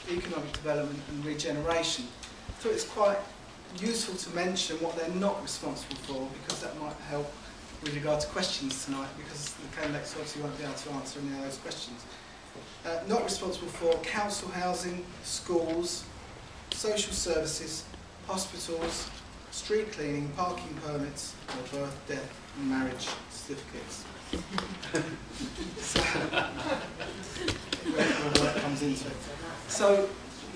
economic development and regeneration. I thought it's quite useful to mention what they're not responsible for, because that might help with regard to questions tonight, because the candidates obviously won't be able to answer any of those questions. Not responsible for council housing, schools, social services, hospitals, street cleaning, parking permits, or birth, death and marriage certificates. So, where that comes into it. So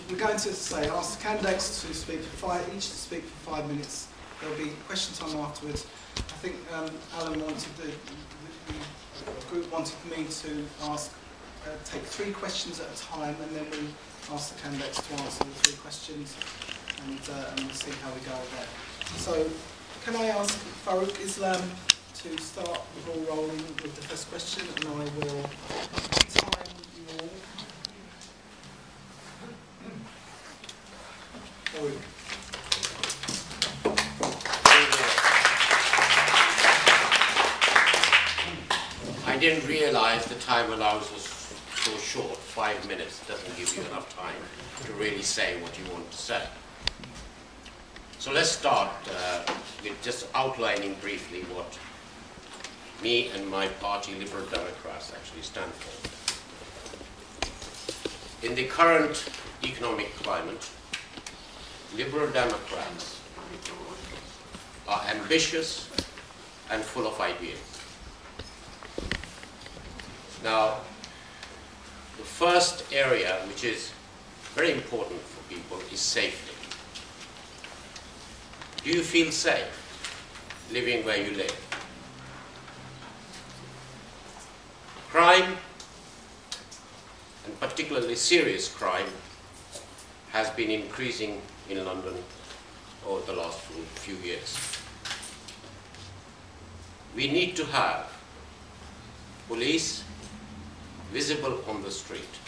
we're going to ask the candidates to speak for each to speak for 5 minutes. There'll be question time afterwards. I think Alan wanted the group wanted me to take 3 questions at a time, and then we ask the candidates to answer the 3 questions, and we'll see how we go there. So, can I ask Farouk Islam to start the ball rolling with the first question, and I will time you all. Farouk. I didn't realize the time allows us so short. 5 minutes doesn't give you enough time to really say what you want to say. So let's start with just outlining briefly what me and my party, Liberal Democrats, actually stand for. In the current economic climate, Liberal Democrats are ambitious and full of ideas. Now, the first area which is very important for people is safety. Do you feel safe living where you live? Crime, and particularly serious crime, has been increasing in London over the last few years. We need to have police visible on the street.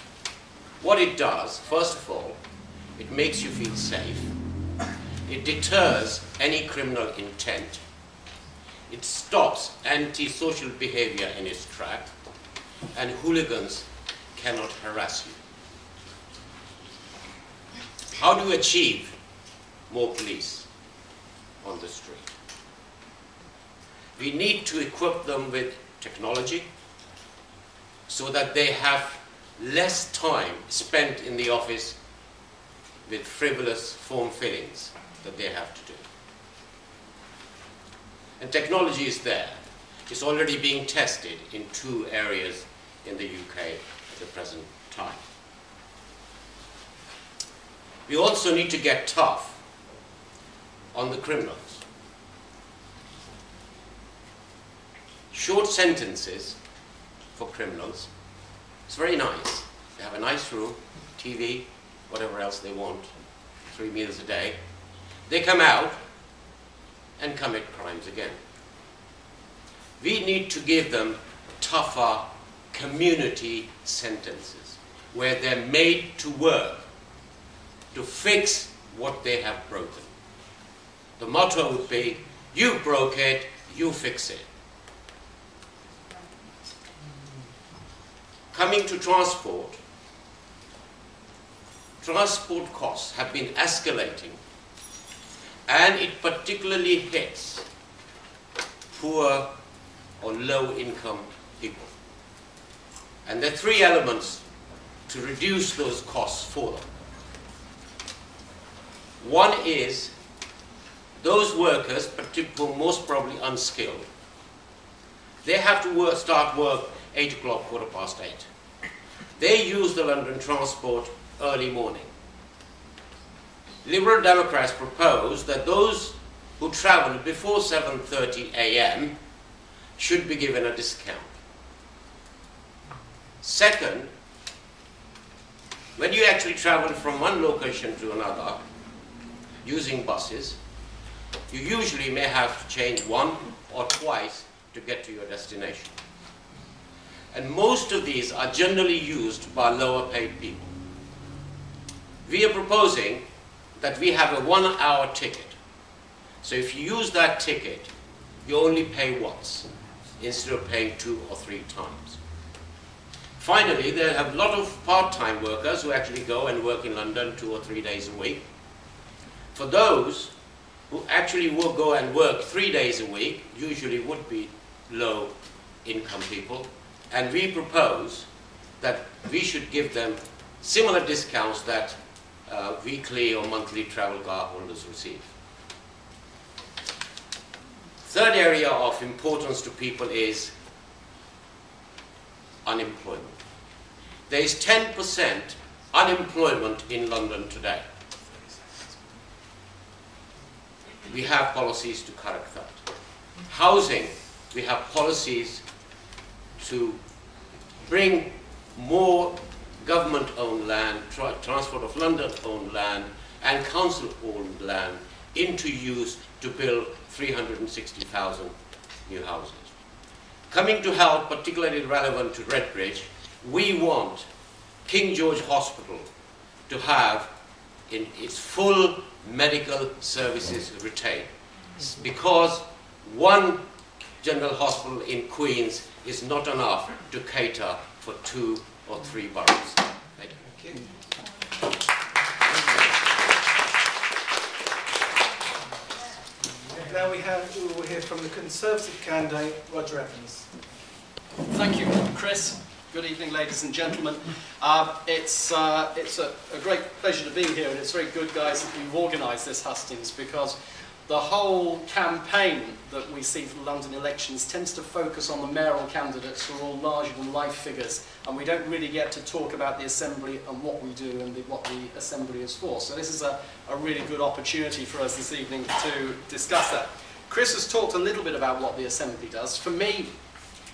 What it does, first of all, it makes you feel safe. It deters any criminal intent. It stops anti-social behavior in its track, and hooligans cannot harass you. How do you achieve more police on the street? We need to equip them with technology so that they have less time spent in the office with frivolous form fillings that they have to do. And technology is there. It's already being tested in 2 areas in the UK at the present time. We also need to get tough on the criminals. Short sentences for criminals, it's very nice. They have a nice room, TV, whatever else they want, 3 meals a day. They come out and commit crimes again. We need to give them tougher community sentences where they're made to work to fix what they have broken. The motto would be, you broke it, you fix it. Coming to transport costs have been escalating, and it particularly hits poor or low-income people. And there are 3 elements to reduce those costs for them. One is those workers, particularly most probably unskilled, they have to start work 8 o'clock, 8:15. They use the London transport early morning. Liberal Democrats propose that those who travel before 7:30 a.m. should be given a discount. Second, when you actually travel from one location to another using buses, you usually may have to change 1 or twice to get to your destination. And most of these are generally used by lower paid people. We are proposing that we have a 1-hour ticket. So if you use that ticket, you only pay once, instead of paying 2 or 3 times. Finally, they'll have a lot of part-time workers who actually go and work in London 2 or 3 days a week. For those who actually will go and work 3 days a week, usually would be low-income people, and we propose that we should give them similar discounts that weekly or monthly travel car holders receive. Third area of importance to people is unemployment. There is 10% unemployment in London today. We have policies to correct that. Housing, we have policies to bring more government-owned land, Transport of London-owned land, and council-owned land into use to build 360,000 new houses. Coming to health, particularly relevant to Redbridge, we want King George Hospital to have in its full medical services retained, because one general hospital in Queens is not enough to cater for 2 or 3 boroughs. Thank you. Now we will hear from the Conservative candidate, Roger Evans. Thank you, Chris. Good evening, ladies and gentlemen. It's a great pleasure to be here, and it's very good, guys, that you've organised this hustings, because the whole campaign that we see for the London elections tends to focus on the mayoral candidates who are all larger-than-life figures, and we don't really get to talk about the Assembly and what we do and what the Assembly is for. So this is a really good opportunity for us this evening to discuss that. Chris has talked a little bit about what the Assembly does. For me,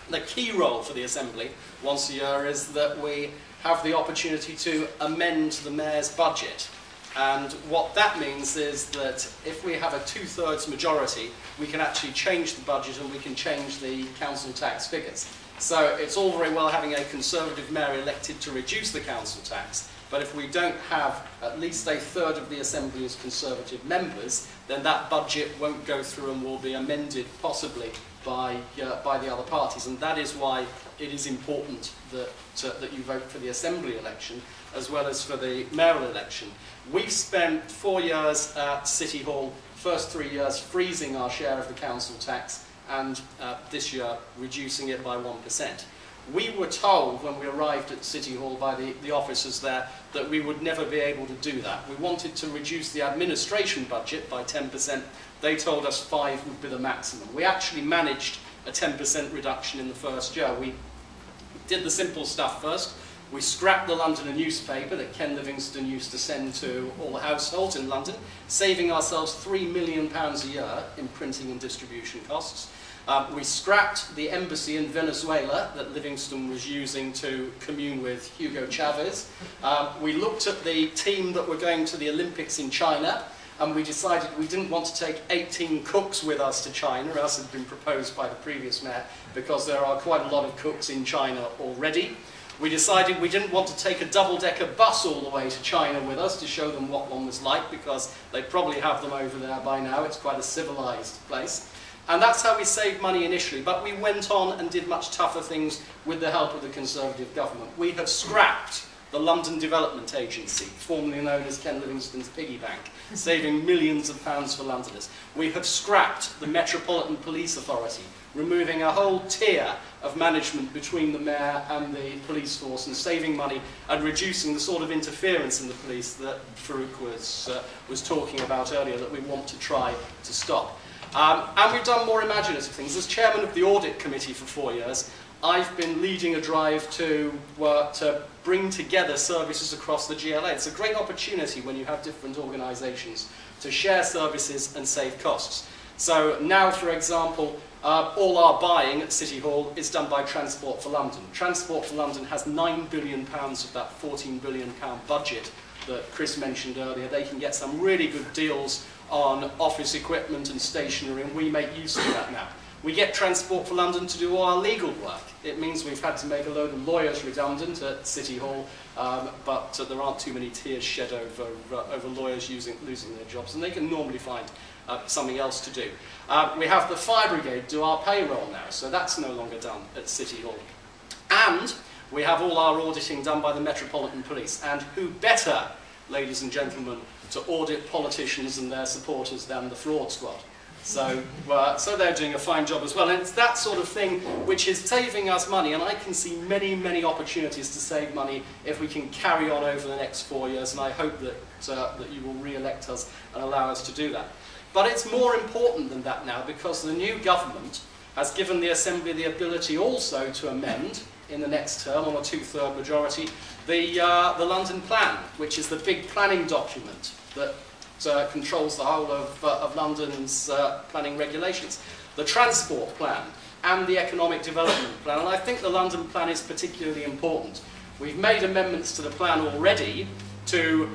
the key role for the Assembly once a year is that we have the opportunity to amend the Mayor's budget. And what that means is that if we have a 2/3 majority, we can actually change the budget and we can change the council tax figures. So it's all very well having a Conservative mayor elected to reduce the council tax, but if we don't have at least 1/3 of the Assembly as Conservative members, then that budget won't go through and will be amended possibly by the other parties. And that is why it is important that you vote for the Assembly election as well as for the mayoral election. We've spent 4 years at City Hall, first 3 years freezing our share of the council tax, and this year reducing it by 1%. We were told when we arrived at City Hall by the officers there that we would never be able to do that. We wanted to reduce the administration budget by 10%. They told us 5 would be the maximum. We actually managed a 10% reduction in the first year. We did the simple stuff first. We scrapped the Londoner newspaper that Ken Livingstone used to send to all the households in London, saving ourselves £3 million a year in printing and distribution costs. We scrapped the embassy in Venezuela that Livingstone was using to commune with Hugo Chavez. We looked at the team that were going to the Olympics in China, and we decided we didn't want to take 18 cooks with us to China, as had been proposed by the previous mayor, because there are quite a lot of cooks in China already. We decided we didn't want to take a double-decker bus all the way to China with us to show them what one was like, because they probably have them over there by now. It's quite a civilized place. And that's how we saved money initially, but we went on and did much tougher things with the help of the Conservative government. We have scrapped the London Development Agency, formerly known as Ken Livingstone's piggy bank, saving millions of pounds for Londoners. We have scrapped the Metropolitan Police Authority, removing a whole tier of management between the mayor and the police force, and saving money and reducing the sort of interference in the police that Farouk was talking about earlier, that we want to try to stop. And we've done more imaginative things. As chairman of the Audit Committee for 4 years, I've been leading a drive to bring together services across the GLA. It's a great opportunity when you have different organisations to share services and save costs. So now, for example, all our buying at City Hall is done by Transport for London. Transport for London has £9 billion of that £14 billion budget that Chris mentioned earlier. They can get some really good deals on office equipment and stationery, and we make use of that now. We get Transport for London to do all our legal work. It means we've had to make a load of lawyers redundant at City Hall, but there aren't too many tears shed over lawyers losing their jobs, and they can normally find something else to do. We have the fire brigade do our payroll now, so that's no longer done at City Hall. And We have all our auditing done by the Metropolitan Police. And who better, ladies and gentlemen, to audit politicians and their supporters than the Fraud Squad? So they're doing a fine job as well. And it's that sort of thing which is saving us money. And I can see many, many opportunities to save money if we can carry on over the next 4 years. And I hope that, that you will re-elect us and allow us to do that. But it's more important than that now, because the new government has given the Assembly the ability also to amend in the next term on a 2/3 majority the London Plan, which is the big planning document that controls the whole of London's planning regulations, the Transport Plan and the Economic Development Plan. And I think the London Plan is particularly important. We've made amendments to the plan already to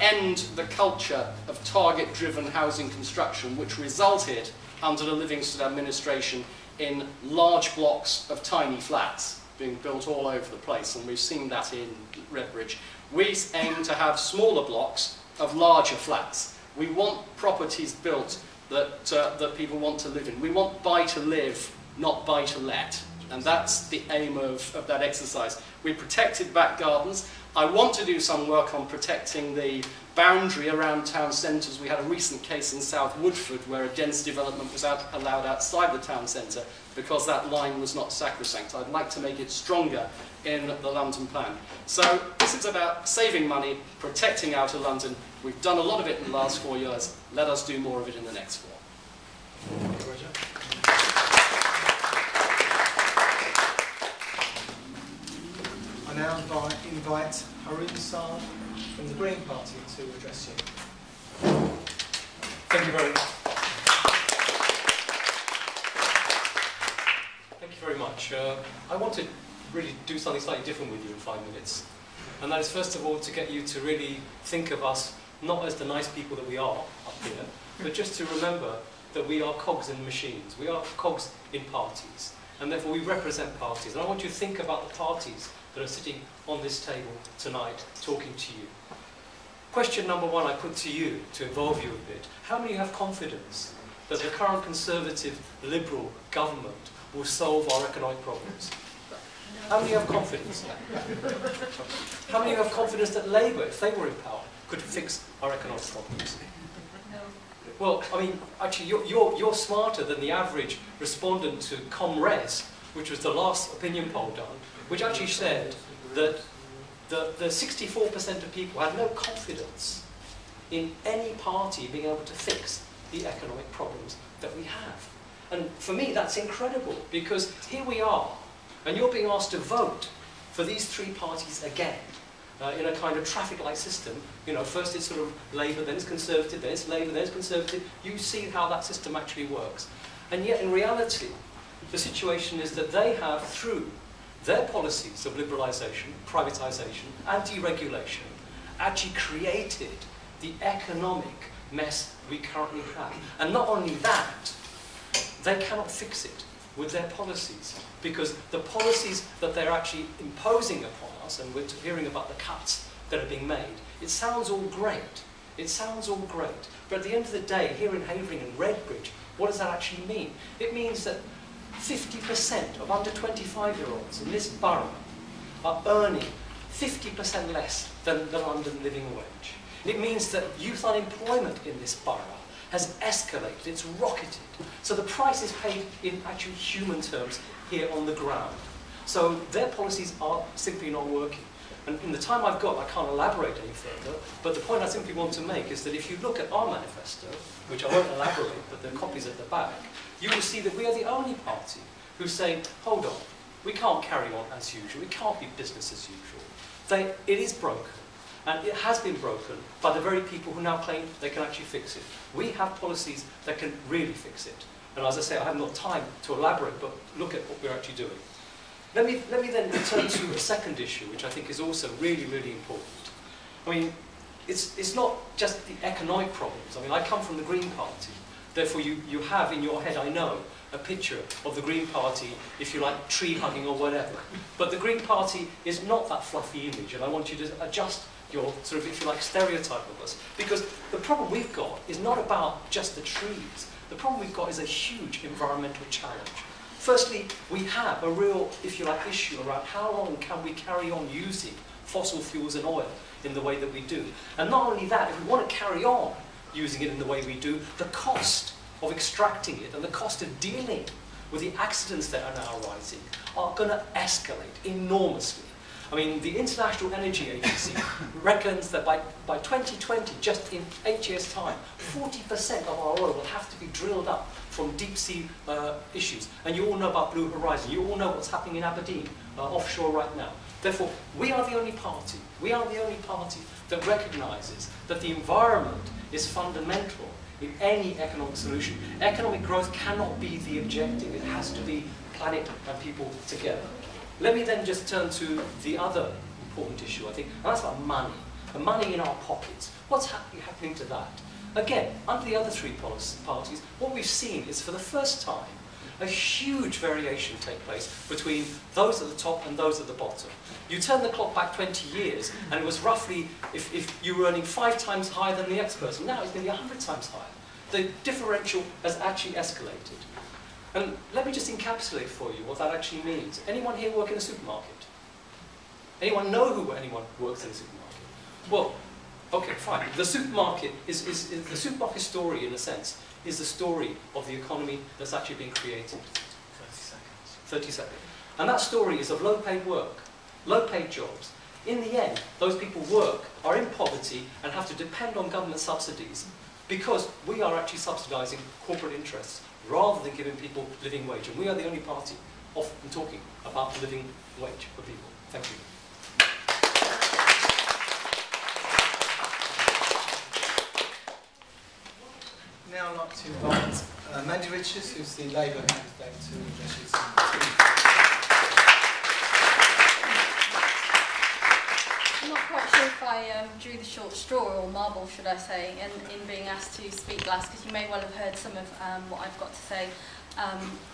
end the culture of target-driven housing construction, which resulted under the Livingston administration in large blocks of tiny flats being built all over the place, and we've seen that in Redbridge. We aim to have smaller blocks of larger flats. We want properties built that, that people want to live in. We want buy to live, not buy to let. And that's the aim of that exercise. We protected back gardens. I want to do some work on protecting the boundary around town centres. We had a recent case in South Woodford where a dense development was allowed outside the town centre because that line was not sacrosanct. I'd like to make it stronger in the London Plan. So this is about saving money, protecting outer London. We've done a lot of it in the last 4 years. Let us do more of it in the next 4. Thank you, Roger. I now invite Harun Saad from the Green Party to address you. Thank you very much. Thank you very much. I want to really do something slightly different with you in 5 minutes. And that is, first of all, to get you to really think of us not as the nice people that we are up here, but just to remember that we are cogs in machines. We are cogs in parties. And therefore we represent parties. And I want you to think about the parties that are sitting on this table tonight talking to you. Question number 1 I put to you to involve you a bit. How many have confidence that the current Conservative Liberal government will solve our economic problems? How many have confidence? How many have confidence that Labour, if they were in power, could fix our economic problems? Well, I mean, actually, you're smarter than the average respondent to ComRes, which was the last opinion poll done, which actually said that the 64% of people had no confidence in any party being able to fix the economic problems that we have. And for me, that's incredible, because here we are, and you're being asked to vote for these 3 parties again, in a kind of traffic light system. You know, first it's sort of Labour, then it's Conservative, then it's Labour, then it's Conservative. You see how that system actually works. And yet, in reality, the situation is that they have, through their policies of liberalisation, privatisation, and deregulation, actually created the economic mess we currently have. And not only that, they cannot fix it with their policies, because the policies that they're actually imposing upon us, and we're hearing about the cuts that are being made, it sounds all great. It sounds all great. But at the end of the day, here in Havering and Redbridge, what does that actually mean? It means that 50% of under 25-year-olds in this borough are earning 50% less than the London living wage. It means that youth unemployment in this borough has escalated, it's rocketed. So the price is paid in actual human terms here on the ground. So their policies are simply not working. And in the time I've got, I can't elaborate any further, but the point I simply want to make is that if you look at our manifesto, which I won't elaborate, but there are copies at the back, you will see that we are the only party who's saying, hold on, we can't carry on as usual, it can't be business as usual. It is broken, and it has been broken by the very people who now claim they can actually fix it. We have policies that can really fix it. And as I say, I haven't got time to elaborate, but look at what we're actually doing. Let me then turn to a second issue, which I think is also really, really important. I mean, it's not just the economic problems. I mean, I come from the Green Party. Therefore, you have in your head, I know, a picture of the Green Party, if you like, tree-hugging or whatever. But the Green Party is not that fluffy image, and I want you to adjust your, sort of, if you like, stereotype of us. Because the problem we've got is not about just the trees. The problem we've got is a huge environmental challenge. Firstly, we have a real, if you like, issue around how long can we carry on using fossil fuels and oil in the way that we do. And not only that, if we want to carry on using it in the way we do, the cost of extracting it and the cost of dealing with the accidents that are now rising are going to escalate enormously. I mean, the International Energy Agency reckons that by 2020, just in 8 years' time, 40% of our oil will have to be drilled up from deep sea issues. And you all know about Blue Horizon. You all know what's happening in Aberdeen, offshore right now. Therefore, we are the only party that recognises that the environment is fundamental in any economic solution. Economic growth cannot be the objective. It has to be planet and people together. Let me then just turn to the other important issue, I think, and that's about money. The money in our pockets. What's happening to that? Again, under the other three parties, what we've seen is for the first time a huge variation take place between those at the top and those at the bottom. You turn the clock back 20 years and it was roughly, if you were earning 5 times higher than the next person, now it's nearly 100 times higher. The differential has actually escalated. And let me just encapsulate for you what that actually means. Anyone here work in a supermarket? Anyone know who anyone works in a supermarket? Well, okay, fine. The supermarket is the supermarket story, in a sense, is the story of the economy that's actually being created. 30 seconds. 30 seconds. And that story is of low-paid work, low-paid jobs. In the end, those people work, are in poverty, and have to depend on government subsidies because we are actually subsidising corporate interests rather than giving people living wage. And we are the only party often talking about living wage for people. Thank you. Now I'd like to invite Mandy Richards, who's the Labour candidate, to address you. I'm not quite sure if I drew the short straw, or marble, should I say, in being asked to speak last, because you may well have heard some of what I've got to say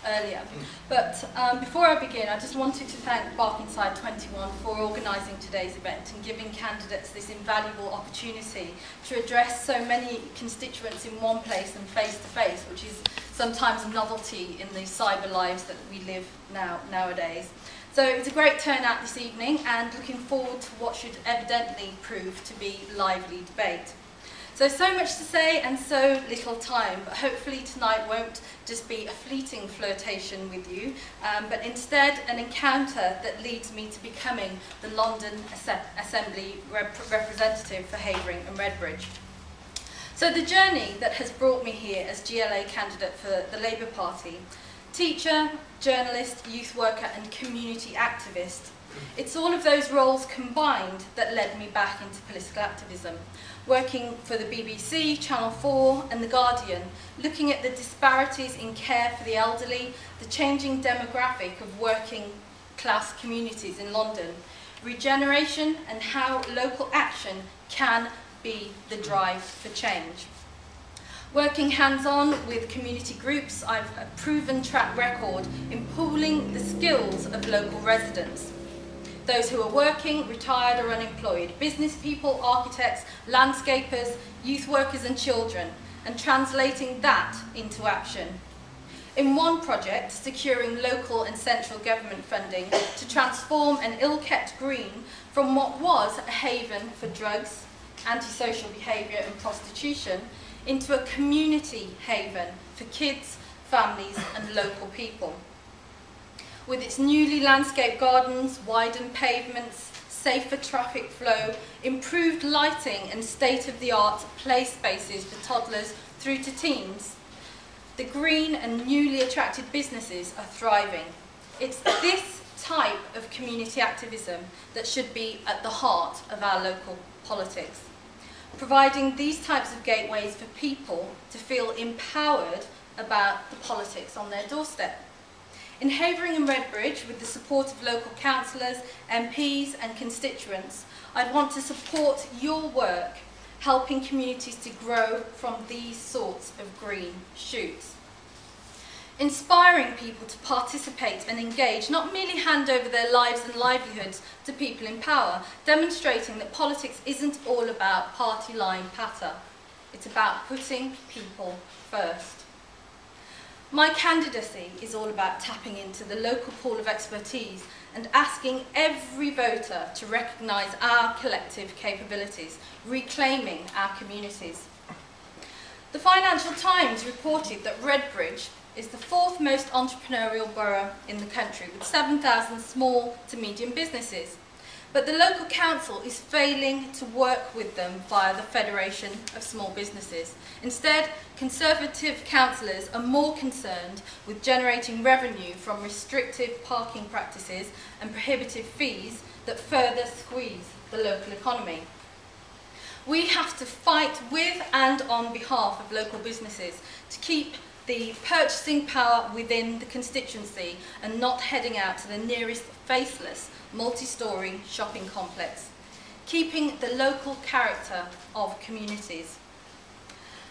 earlier. But before I begin, I just wanted to thank Barkingside 21 for organising today's event and giving candidates this invaluable opportunity to address so many constituents in one place and face to face, which is sometimes a novelty in the cyber lives that we live nowadays. So it's a great turnout this evening and looking forward to what should evidently prove to be lively debate. So much to say and so little time, but hopefully tonight won't just be a fleeting flirtation with you, but instead an encounter that leads me to becoming the London Assembly representative for Havering and Redbridge. So the journey that has brought me here as GLA candidate for the Labour Party, teacher, journalist, youth worker and community activist, it's all of those roles combined that led me back into political activism, working for the BBC, Channel 4 and The Guardian, looking at the disparities in care for the elderly, the changing demographic of working class communities in London, regeneration and how local action can be the drive for change. Working hands-on with community groups, I've a proven track record in pooling the skills of local residents. Those who are working, retired or unemployed, business people, architects, landscapers, youth workers and children, and translating that into action. In one project, securing local and central government funding to transform an ill-kept green from what was a haven for drugs, antisocial behaviour and prostitution into a community haven for kids, families and local people. With its newly landscaped gardens, widened pavements, safer traffic flow, improved lighting and state-of-the-art play spaces for toddlers through to teens, the green and newly attracted businesses are thriving. It's this type of community activism that should be at the heart of our local politics, providing these types of gateways for people to feel empowered about the politics on their doorstep. In Havering and Redbridge, with the support of local councillors, MPs and constituents, I'd want to support your work, helping communities to grow from these sorts of green shoots. Inspiring people to participate and engage, not merely hand over their lives and livelihoods to people in power, demonstrating that politics isn't all about party line patter. It's about putting people first. My candidacy is all about tapping into the local pool of expertise and asking every voter to recognise our collective capabilities, reclaiming our communities. The Financial Times reported that Redbridge is the 4th most entrepreneurial borough in the country, with 7,000 small to medium businesses. But the local council is failing to work with them via the Federation of Small Businesses. Instead, Conservative councillors are more concerned with generating revenue from restrictive parking practices and prohibitive fees that further squeeze the local economy. We have to fight with and on behalf of local businesses to keep the purchasing power within the constituency and not heading out to the nearest faceless multi-storey shopping complex, keeping the local character of communities.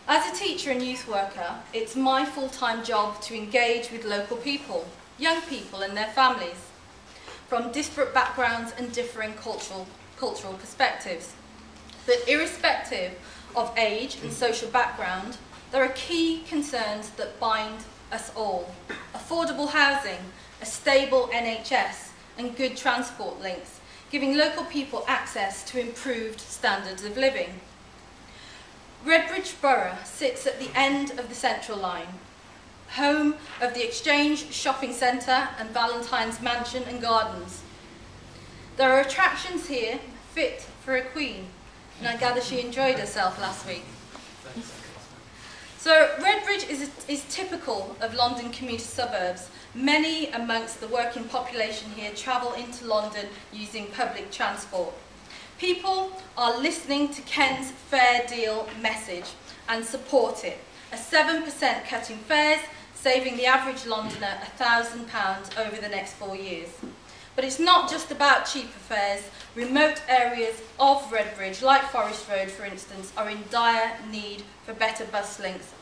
As a teacher and youth worker, it's my full-time job to engage with local people, young people and their families, from disparate backgrounds and differing cultural perspectives. But irrespective of age and social background, there are key concerns that bind us all: affordable housing, a stable NHS, and good transport links, giving local people access to improved standards of living. Redbridge Borough sits at the end of the Central Line, home of the Exchange Shopping Centre and Valentine's Mansion and Gardens. There are attractions here fit for a queen, and I gather she enjoyed herself last week. So Redbridge is typical of London commuter suburbs. Many amongst the working population here travel into London using public transport. People are listening to Ken's Fair Deal message and support it. A 7% cut in fares, saving the average Londoner £1,000 over the next 4 years. But it's not just about cheaper fares. Remote areas of Redbridge, like Forest Road for instance, are in dire need for better bus links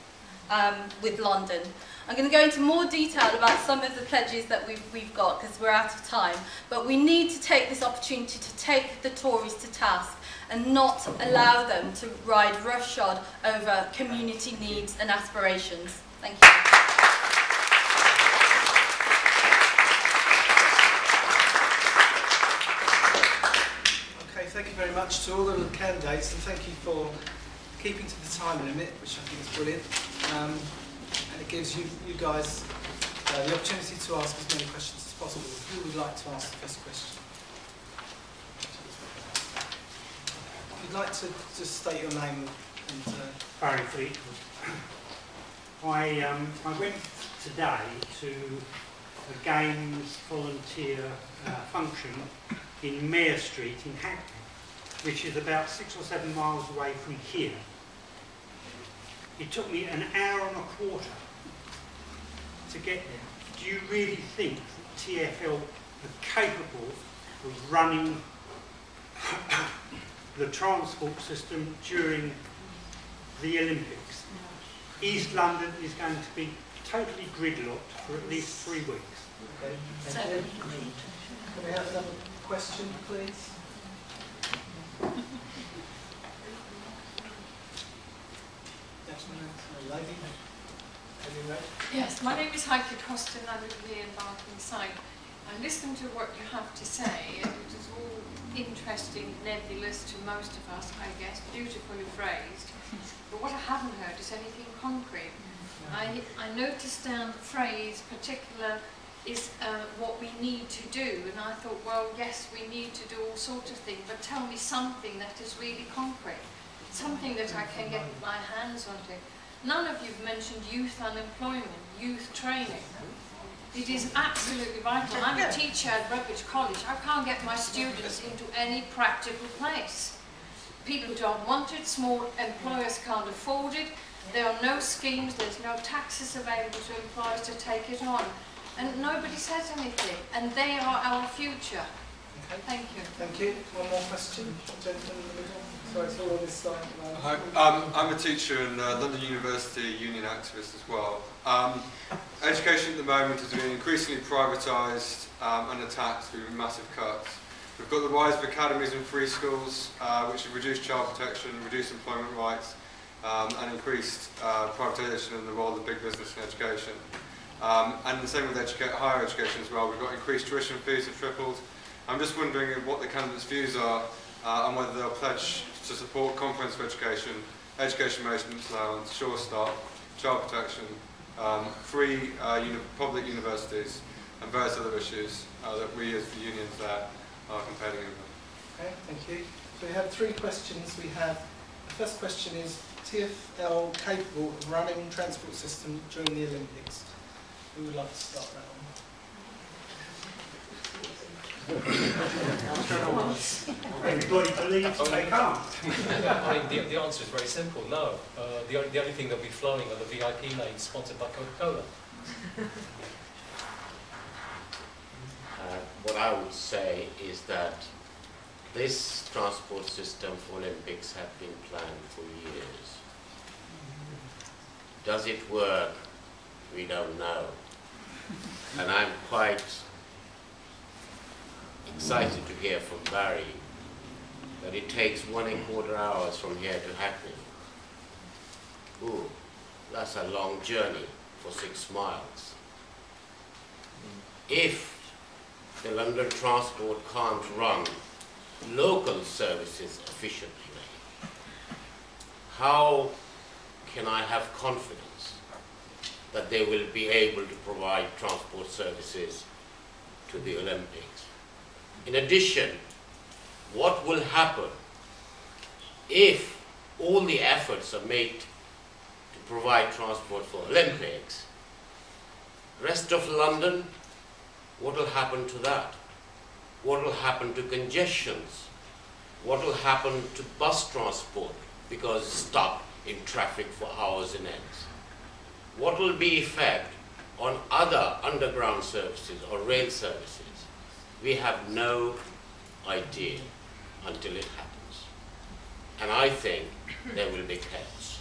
with London. I'm going to go into more detail about some of the pledges that we've got because we're out of time, but we need to take this opportunity to take the Tories to task and not allow them to ride roughshod over community needs and aspirations. Thank you. Okay, thank you very much to all the candidates, and thank you for keeping to the time limit, which I think is brilliant. And it gives you guys the opportunity to ask as many questions as possible. Who would like to ask the first question? If you'd like to just state your name and... Barry Fleet. I went today to a Games volunteer function in Mare Street in Hackney, which is about 6 or 7 miles away from here. It took me an hour and a quarter to get there. Do you really think that TfL are capable of running the transport system during the Olympics? East London is going to be totally gridlocked for at least 3 weeks. Okay, thank you. Can we have another question, please? Lady. Yes, my name is Heike Kosten. I live here in Barkingside. I listened to what you have to say, and it is all interesting, nebulous to most of us, I guess, beautifully phrased. But what I haven't heard is anything concrete. I noticed down the phrase particular is what we need to do, and I thought, well, yes, we need to do all sorts of things, but tell me something that is really concrete, something that I can get my hands onto. None of you've mentioned youth unemployment, youth training. It is absolutely vital. I'm a teacher at Redbridge College. I can't get my students into any practical place. People don't want it, small employers can't afford it, there are no schemes, there's no taxes available to employers to take it on. And nobody says anything, and they are our future. Okay. Thank you. Thank you. One more question, gentleman in the middle. Sorry, it's all on this side. Hi, I'm a teacher and London University union activist as well. Education at the moment is being increasingly privatised and attacked through massive cuts. We've got the rise of academies and free schools, which have reduced child protection, reduced employment rights, and increased privatisation and the role of big business in education. And the same with higher education as well. We've got increased tuition fees have tripled. I'm just wondering what the candidates' views are and whether they'll pledge to support comprehensive education, education maintenance allowance, sure start, child protection, free public universities, and various other issues that we as the unions there are campaigning over. Okay, thank you. So we have 3 questions. We have, the first question is, TfL capable of running transport system during the Olympics? Who would like to start that one? Everybody believes they can't. I mean, the answer is very simple, no. The only thing that will be flowing are the VIP lanes sponsored by Coca-Cola. What I would say is that this transport system for Olympics has been planned for years. Does it work? We don't know. And I'm quite excited to hear from Barry that it takes 1¼ hours from here to Hackney. Ooh, that's a long journey for 6 miles. If the London Transport can't run local services efficiently, how can I have confidence that they will be able to provide transport services to the Olympics? In addition, what will happen if all the efforts are made to provide transport for Olympics? Rest of London, what will happen to that? What will happen to congestions? What will happen to bus transport because it's stuck in traffic for hours and ends? What will be effect on other underground services or rail services? We have no idea until it happens. And I think there will be chaos.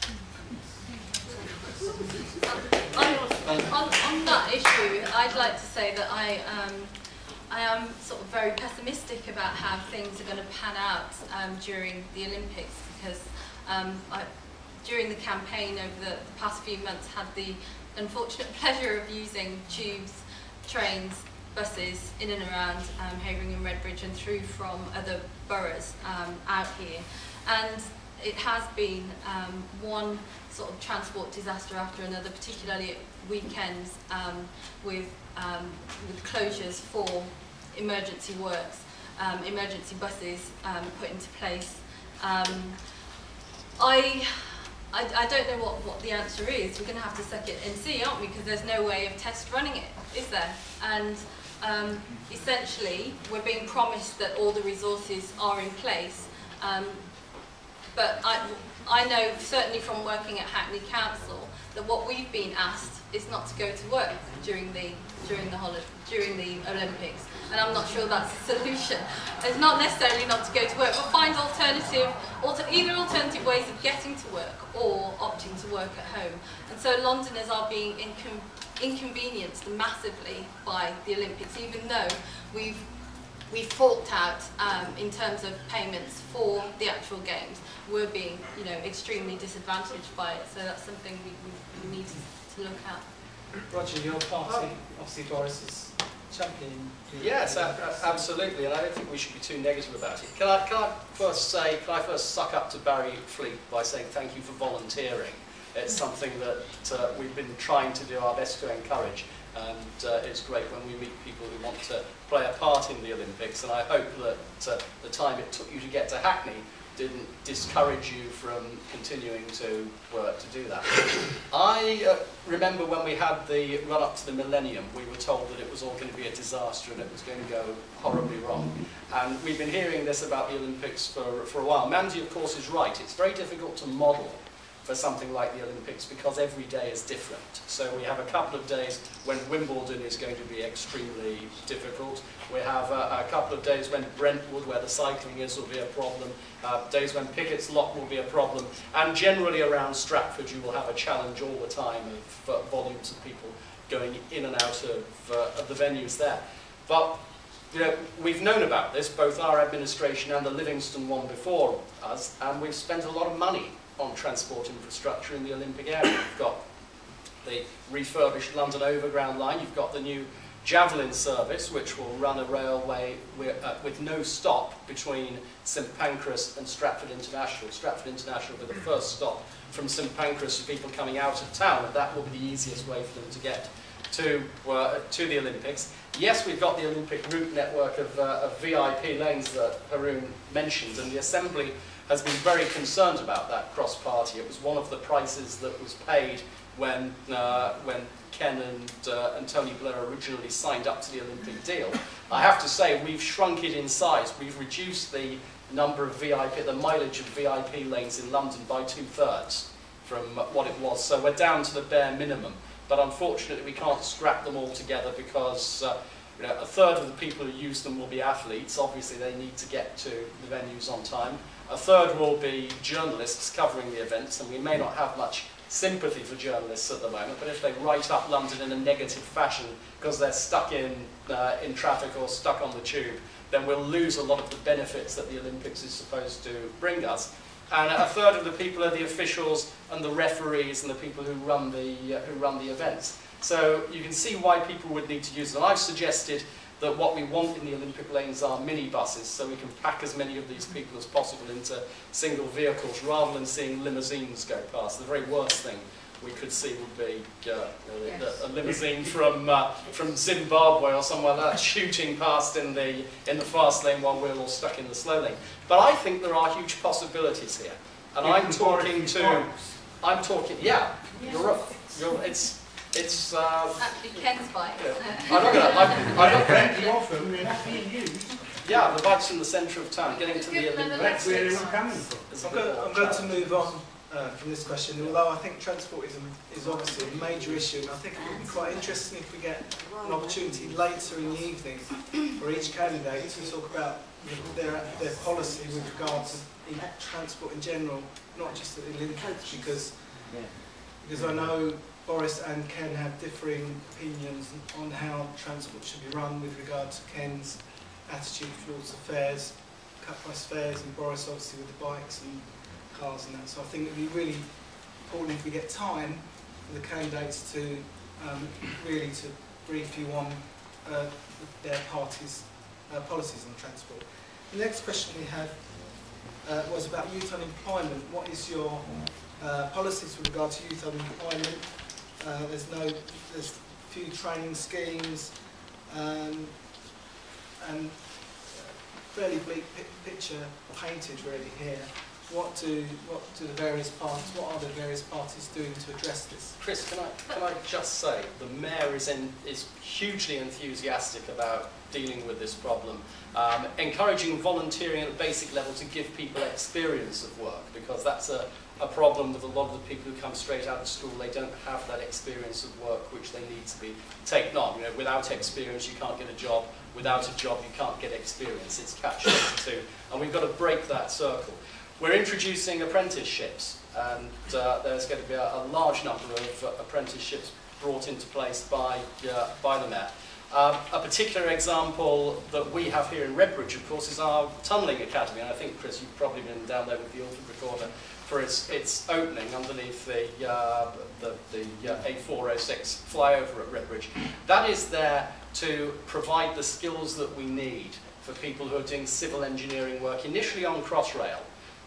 On that issue, I'd like to say that I am sort of very pessimistic about how things are going to pan out during the Olympics, because during the campaign over the past few months had the unfortunate pleasure of using tubes, trains, buses in and around Havering and Redbridge and through from other boroughs out here. And it has been one sort of transport disaster after another, particularly at weekends with closures for emergency works, emergency buses put into place. I don't know what the answer is. We're going to have to suck it and see, aren't we? Because there's no way of test running it, is there? And essentially, we're being promised that all the resources are in place. But I know, certainly from working at Hackney Council, that what we've been asked is not to go to work during the Olympics, and I'm not sure that's a solution. It's not necessarily not to go to work, but find either alternative ways of getting to work or opting to work at home. And so Londoners are being inconvenienced massively by the Olympics, even though we've forked out in terms of payments for the actual games. We're being, extremely disadvantaged by it. So that's something we need to look at. Roger, your party, obviously Boris is championing. Yes, absolutely, and I don't think we should be too negative about it. Can I first suck up to Barry Fleet by saying thank you for volunteering. It's something that we've been trying to do our best to encourage, and it's great when we meet people who want to play a part in the Olympics, and I hope that the time it took you to get to Hackney didn't discourage you from continuing to work to do that. I remember when we had the run-up to the millennium, we were told that it was all going to be a disaster and it was going to go horribly wrong. And we've been hearing this about the Olympics for a while. Mandy, of course, is right. It's very difficult to model for something like the Olympics because every day is different. So we have a couple of days when Wimbledon is going to be extremely difficult. We have a couple of days when Brentwood, where the cycling is, will be a problem. Days when Pickett's Lock will be a problem. And generally around Stratford you will have a challenge all the time of volumes of people going in and out of the venues there. But we've known about this, both our administration and the Livingston one before us, and we've spent a lot of money on transport infrastructure in the Olympic area. We've got the refurbished London Overground line. You've got the new Javelin service, which will run a railway with no stop between St Pancras and Stratford International. Stratford International will be the first stop from St Pancras for people coming out of town, and that will be the easiest way for them to get to the Olympics. Yes, we've got the Olympic route network of VIP lanes that Haroon mentioned, and the Assembly has been very concerned about that cross-party. It was one of the prices that was paid when Ken and Tony Blair originally signed up to the Olympic deal. I have to say, we've shrunk it in size. We've reduced the number of the mileage of VIP lanes in London by 2/3 from what it was. So we're down to the bare minimum. But unfortunately, we can't scrap them all together because you know, 1/3 of the people who use them will be athletes. Obviously, they need to get to the venues on time. 1/3 will be journalists covering the events, and we may not have much sympathy for journalists at the moment, but if they write up London in a negative fashion because they're stuck in traffic or stuck on the tube, then we'll lose a lot of the benefits that the Olympics is supposed to bring us. And 1/3 of the people are the officials and the referees and the people who run the events. So you can see why people would need to use them. I've suggested that what we want in the Olympic lanes are minibuses, so we can pack as many of these people as possible into single vehicles rather than seeing limousines go past. The very worst thing we could see would be a limousine from Zimbabwe or somewhere like that shooting past in the fast lane while we're all stuck in the slow lane. But I think there are huge possibilities here, and I'm talking, yeah, you're right. It's actually Ken's bike. Yeah, the bike's in the centre of town, getting to the Olympics. I'm going to move on from this question, although I think transport is obviously a major issue, and I think it would be quite interesting if we get an opportunity later in the evening for each candidate to talk about their policy with regard to transport in general, not just at the Olympics, because I know Boris and Ken have differing opinions on how transport should be run with regard to Ken's attitude towards the fares, cut price fares, and Boris obviously with the bikes and cars and that. So I think it would be really important if we get time for the candidates to really to brief you on their party's policies on transport. The next question we had was about youth unemployment. What is your policies with regard to youth unemployment? There's few training schemes and fairly bleak picture painted really here. What are the various parties doing to address this? Chris, can I just say the Mayor is hugely enthusiastic about dealing with this problem, encouraging volunteering at the basic level to give people experience of work, because that's a problem with a lot of the people who come straight out of school. They don't have that experience of work which they need to be taken on. You know, without experience you can't get a job, without a job you can't get experience. It's catch-22, and we've got to break that circle. We're introducing apprenticeships, and there's going to be a large number of apprenticeships brought into place by the Mayor. A particular example that we have here in Redbridge, of course, is our Tunnelling Academy, and I think, Chris, you've probably been down there with the Ilford Recorder for its opening underneath the A406 flyover at Redbridge. That is there to provide the skills that we need for people who are doing civil engineering work, initially on Crossrail.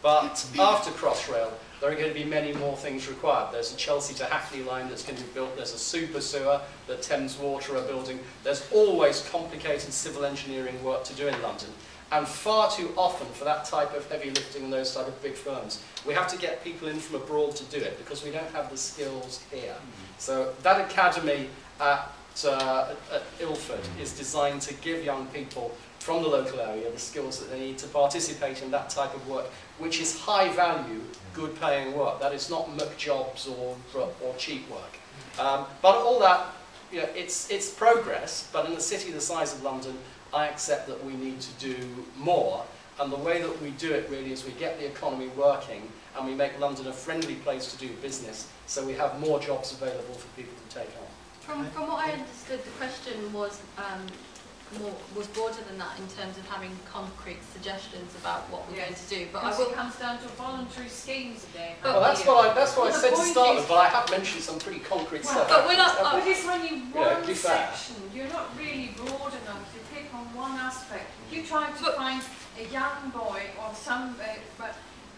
But after Crossrail, there are going to be many more things required. There's a Chelsea to Hackney line that's going to be built. There's a super sewer that Thames Water are building. There's always complicated civil engineering work to do in London. And far too often, for that type of heavy lifting and those type of big firms, we have to get people in from abroad to do it because we don't have the skills here. So that academy at Ilford is designed to give young people from the local area the skills that they need to participate in that type of work, which is high value, good paying work. That is not muck jobs or cheap work. But all that, you know, it's progress, but in a city the size of London, I accept that we need to do more, and the way that we do it really is we get the economy working and we make London a friendly place to do business, so we have more jobs available for people to take on. From what I understood, the question was was broader than that in terms of having concrete suggestions about what we're going to do. But Because it comes down to voluntary schemes again. Well, that's what I said to start with, but I have mentioned some pretty concrete stuff. But we're not. But it's only one be fair. section. You're not really broad enough to pick on one aspect. If you try to find a young boy or some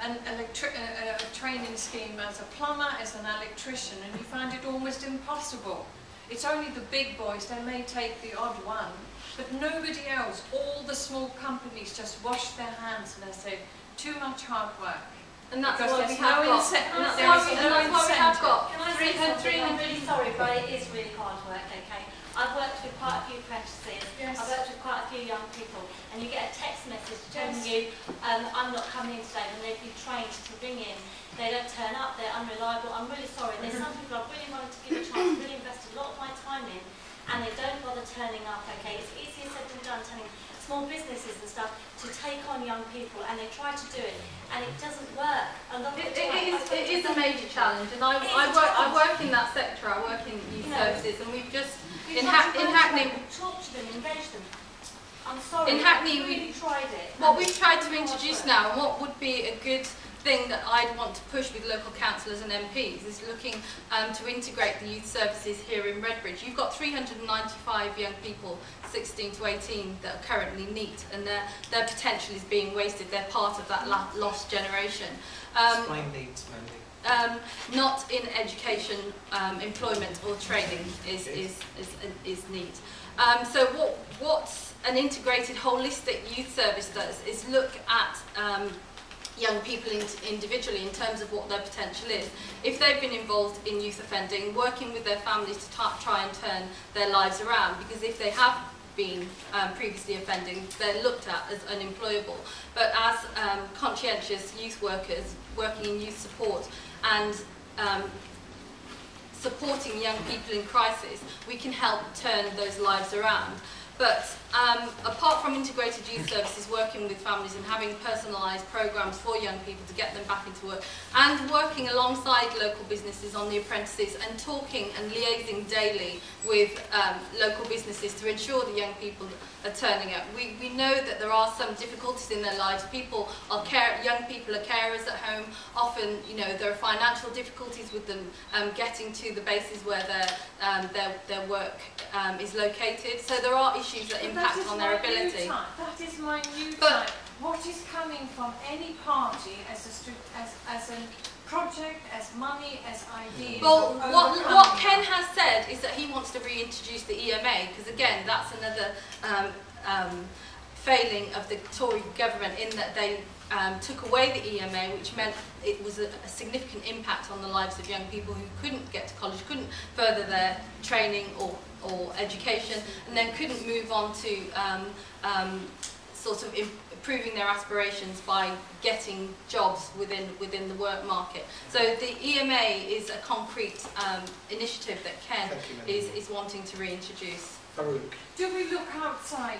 a training scheme as a plumber, as an electrician, and you find it almost impossible. It's only the big boys, they may take the odd one, but nobody else. All the small companies just wash their hands and they say, too much hard work. And that's Because why there's we have no got. incentive. And that's There why is we no have incentive. got. Can I say something? I'm really sorry, but it is really hard work, okay? I've worked with quite a few apprentices, Yes. I've worked with quite a few young people, and you get a text message telling you, I'm not coming in today, when they've been trained to ring in, they don't turn up, they're unreliable. I'm really sorry. There's some people I've really wanted to give a chance, really invested a lot of my time in, and they don't bother turning up, okay? It's easier said than done telling small businesses and stuff to take on young people, and they try to do it, and it doesn't work. A lot of the time, It is a major challenge, and I work in that sector. I work in youth services, and we've just in Hackney. Talk to them, engage them. I'm sorry. In Hackney, we really tried it. What we've tried to introduce now, and what would be a good thing that I'd want to push with local councillors and MPs, is looking to integrate the youth services here in Redbridge. You've got 395 young people, 16 to 18, that are currently NEET, and their potential is being wasted. They're part of that lost generation. Explain needs mainly. Not in education, employment or training is NEET. So what an integrated, holistic youth service does is look at young people individually in terms of what their potential is. If they've been involved in youth offending, working with their families to try and turn their lives around, because if they have been previously offending, they're looked at as unemployable. But as conscientious youth workers working in youth support and supporting young people in crisis, we can help turn those lives around. But apart from integrated youth services, working with families and having personalised programmes for young people to get them back into work, and working alongside local businesses on the apprentices and talking and liaising daily with local businesses to ensure the young people are turning up. We know that there are some difficulties in their lives. Young people are carers at home. Often, there are financial difficulties with them getting to the bases where their work is located. So there are issues that impact on their ability. That is my new type. What is coming from any party as a project, as money, as ideas? Well, what Ken has said is that he wants to reintroduce the EMA, because again, that's another failing of the Tory government, in that they took away the EMA, which meant it was a significant impact on the lives of young people who couldn't get to college, couldn't further their training or education, and then couldn't move on to sort of improving their aspirations by getting jobs within the work market. So the EMA is a concrete initiative that Ken is wanting to reintroduce. Do we look outside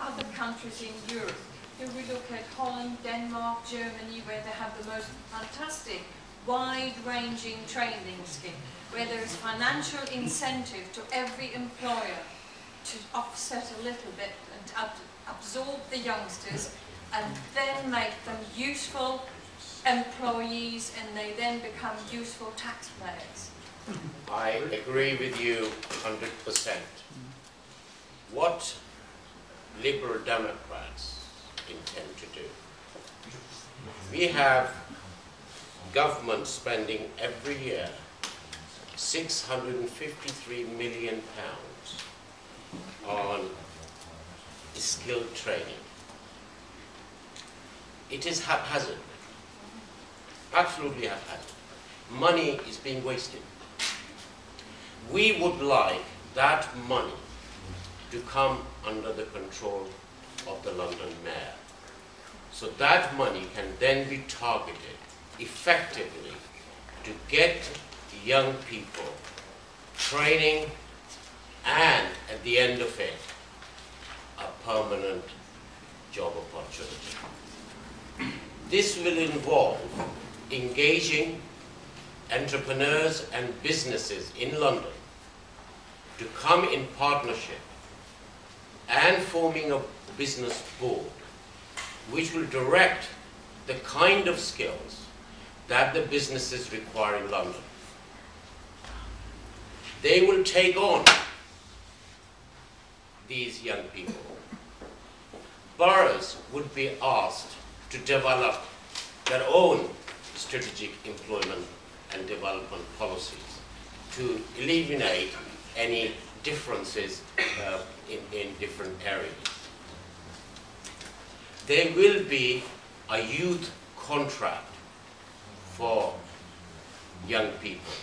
other countries in Europe? Do we look at Holland, Denmark, Germany, where they have the most fantastic, wide-ranging training scheme, where there is financial incentive to every employer to offset a little bit and absorb the youngsters and then make them useful employees, and they then become useful taxpayers? I agree with you 100%. What Liberal Democrats intend to do? We have government spending every year £653 million on skilled training. It is haphazard, absolutely haphazard. Money is being wasted. We would like that money to come under the control of the London Mayor. So that money can then be targeted effectively to get young people training, and at the end of it, a permanent job opportunity. This will involve engaging entrepreneurs and businesses in London to come in partnership and forming a business board which will direct the kind of skills that the businesses require in London. They will take on these young people. Boroughs would be asked to develop their own strategic employment and development policies to eliminate any differences in different areas. There will be a youth contract for young people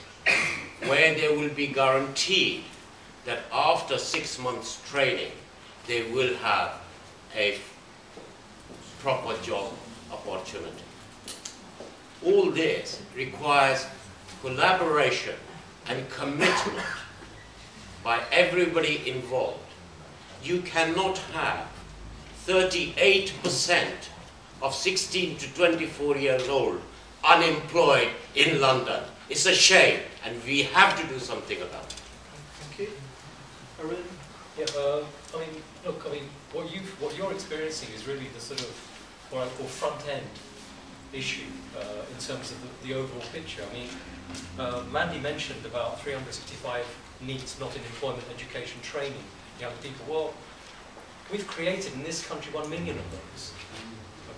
where they will be guaranteed that after 6 months training they will have a proper job opportunity. All this requires collaboration and commitment by everybody involved. You cannot have 38% of 16 to 24 years old unemployed in London. It's a shame, and we have to do something about it. Thank you. Arun? Yeah, I mean, look, I mean, what you're experiencing is really the sort of what I call front end issue in terms of the overall picture. I mean, Mandy mentioned about 365 needs not in employment, education, training young people. Well, we've created in this country 1 million of those.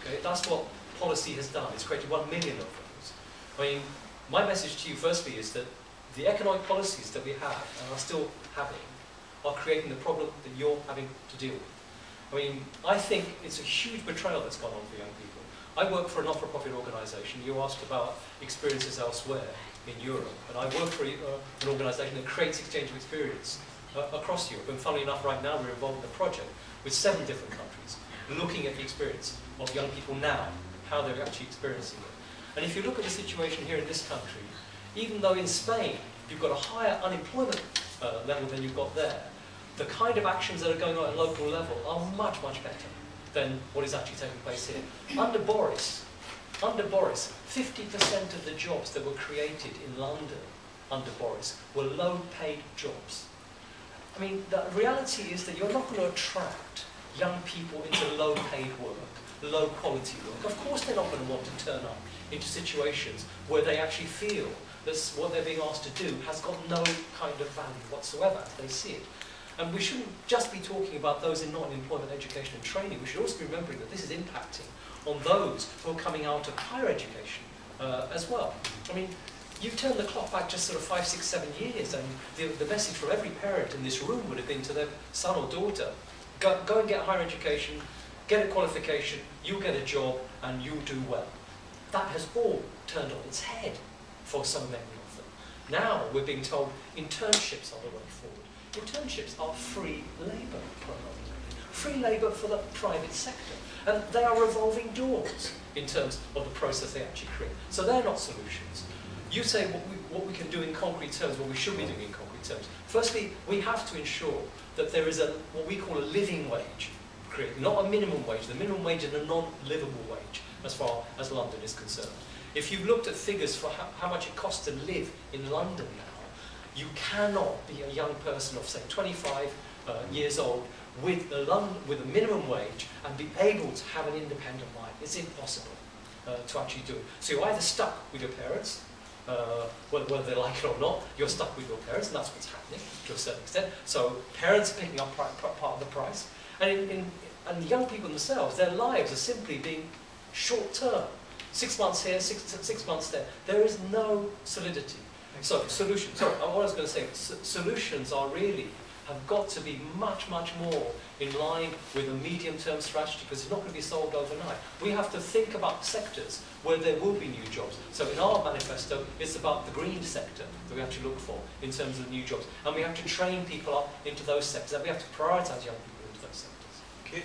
Okay, that's what policy has done. It's created 1 million of those. I mean, my message to you firstly is that the economic policies that we have and are still having are creating the problem that you're having to deal with. I mean, I think it's a huge betrayal that's gone on for young people. I work for a not-for-profit organisation. You asked about experiences elsewhere in Europe, and I work for an organisation that creates exchange of experience across Europe. And funnily enough, right now we're involved in a project with 7 different countries looking at the experience of young people now, how they're actually experiencing it. And if you look at the situation here in this country, even though in Spain you've got a higher unemployment level than you've got there, the kind of actions that are going on at local level are much, much better than what is actually taking place here. Under Boris, 50% of the jobs that were created in London under Boris were low-paid jobs. I mean, the reality is that you're not going to attract young people into low-paid work, low-quality work. Of course they're not going to want to turn up into situations where they actually feel that what they're being asked to do has got no kind of value whatsoever as they see it. And we shouldn't just be talking about those in non-employment education and training. We should also be remembering that this is impacting on those who are coming out of higher education as well. I mean, you turn the clock back just sort of 5, 6, 7 years, and the message from every parent in this room would have been to their son or daughter, go and get a higher education, get a qualification, you'll get a job, and you'll do well. That has all turned on its head for so many of them. Now we're being told internships are the way forward. Internships are free labour, primarily. Free labour for the private sector. And they are revolving doors in terms of the process they actually create. So they're not solutions. You say what we can do in concrete terms, what we should be doing in concrete terms. Firstly, we have to ensure that there is what we call a living wage created, not a minimum wage. The minimum wage is a non-livable wage as far as London is concerned. If you've looked at figures for how much it costs to live in London now, you cannot be a young person of, say, 25 years old with a minimum wage and be able to have an independent life. It's impossible to actually do it. So you're either stuck with your parents, whether they like it or not, you're stuck with your parents, and that's what's happening to a certain extent. So parents are picking up part of the price. And young people themselves, their lives are simply being short-term. 6 months here, six months there. There is no solidity. So solutions, what I was going to say, solutions have got to be much, much more in line with a medium-term strategy, because it's not going to be solved overnight. We have to think about sectors where there will be new jobs. So in our manifesto, it's about the green sector that we have to look for in terms of new jobs. And we have to train people up into those sectors, and we have to prioritise young people into those sectors. Okay.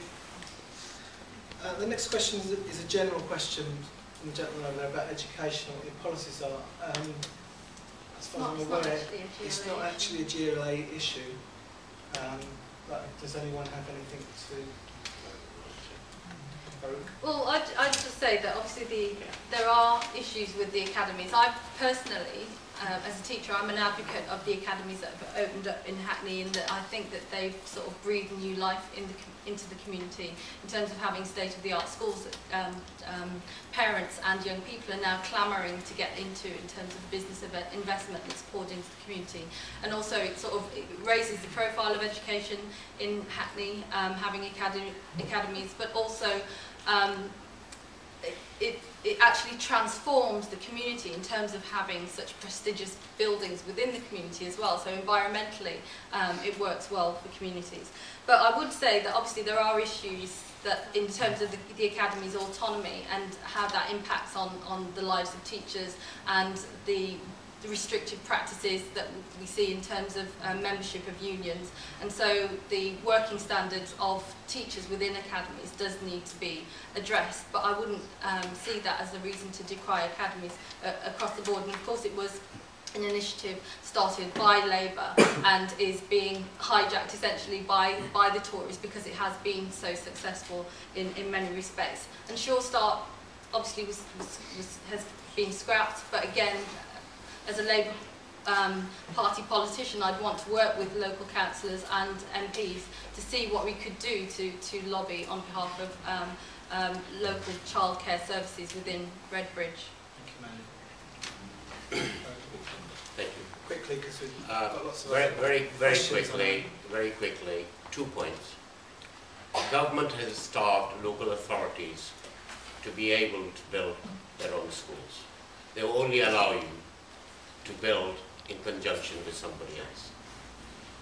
The next question is a general question from the gentleman over there about education, what your policies are. As far as I'm aware, it's not actually a GLA issue. But does anyone have anything to... Well, I'd just say that obviously there are issues with the academies. I personally as a teacher, I'm an advocate of the academies that have opened up in Hackney, and that I think that they've sort of breathed new life into the community in terms of having state-of-the-art schools that parents and young people are now clamouring to get into in terms of the business of investment that's poured into the community. And also it raises the profile of education in Hackney, having academies, but also it actually transforms the community in terms of having such prestigious buildings within the community as well. So environmentally, it works well for communities. But I would say that obviously there are issues that in terms of the academy's autonomy and how that impacts on the lives of teachers, and the restrictive practices that we see in terms of membership of unions. And so the working standards of teachers within academies does need to be addressed, but I wouldn't see that as a reason to decry academies across the board. And of course it was an initiative started by Labour and is being hijacked essentially by the Tories, because it has been so successful in many respects. And Sure Start obviously has been scrapped, but again, as a Labour Party politician, I'd want to work with local councillors and MPs to see what we could do to lobby on behalf of local childcare services within Redbridge. Thank you, Mandy. Thank you. Quickly, because we've got lots of very quickly, 2 points. Government has starved local authorities to be able to build their own schools. They will only allow you to build in conjunction with somebody else.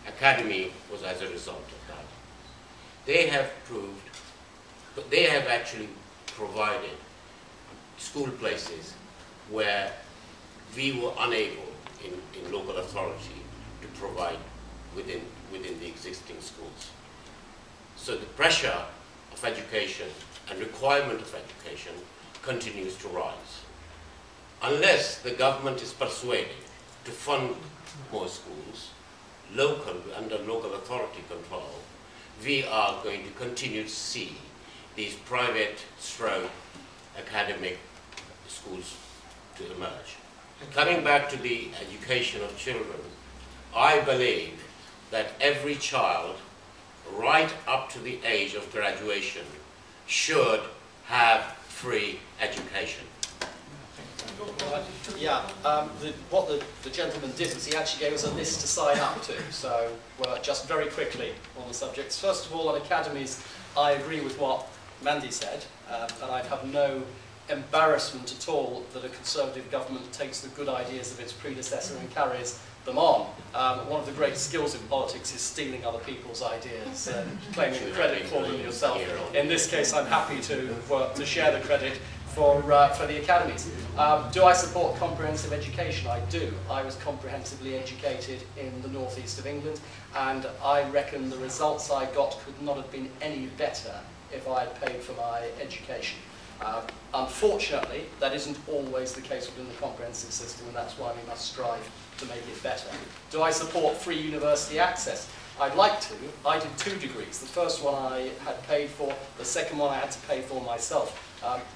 Academy was as a result of that. They have actually provided school places where we were unable in local authority to provide within the existing schools. So the pressure of education and requirement of education continues to rise. Unless the government is persuaded to fund more schools, under local authority control, we are going to continue to see these private academic schools to emerge. Coming back to the education of children, I believe that every child, right up to the age of graduation, should have free education. Yeah, what the gentleman did was he actually gave us a list to sign up to. So, just very quickly on the subjects. First of all, on academies, I agree with what Mandy said, and I have no embarrassment at all that a Conservative government takes the good ideas of its predecessor and carries them on. One of the great skills in politics is stealing other people's ideas and claiming the credit for them yourself. In this case, I'm happy to share the credit for the academies. Do I support comprehensive education? I do. I was comprehensively educated in the northeast of England, and I reckon the results I got could not have been any better if I had paid for my education. Unfortunately, that isn't always the case within the comprehensive system, and that's why we must strive to make it better. Do I support free university access? I'd like to. I did 2 degrees. The first one I had paid for, the second one I had to pay for myself.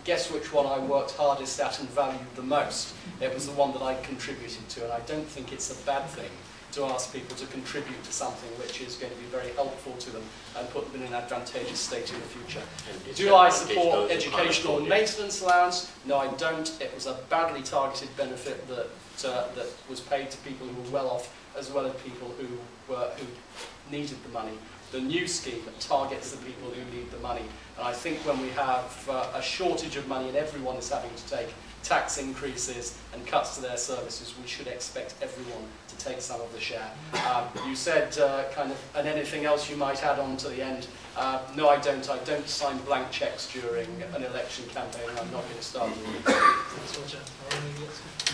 Guess which one I worked hardest at and valued the most? It was the one that I contributed to, and I don't think it's a bad thing to ask people to contribute to something which is going to be very helpful to them and put them in an advantageous state in the future. Do I support educational maintenance allowance? No, I don't. It was a badly targeted benefit that was paid to people who were well off, as well as people who needed the money. The new scheme targets the people who need the money. And I think when we have a shortage of money and everyone is having to take tax increases and cuts to their services, we should expect everyone to take some of the share. You said and anything else you might add on to the end? No, I don't. I don't sign blank cheques during an election campaign, and I'm not going to start.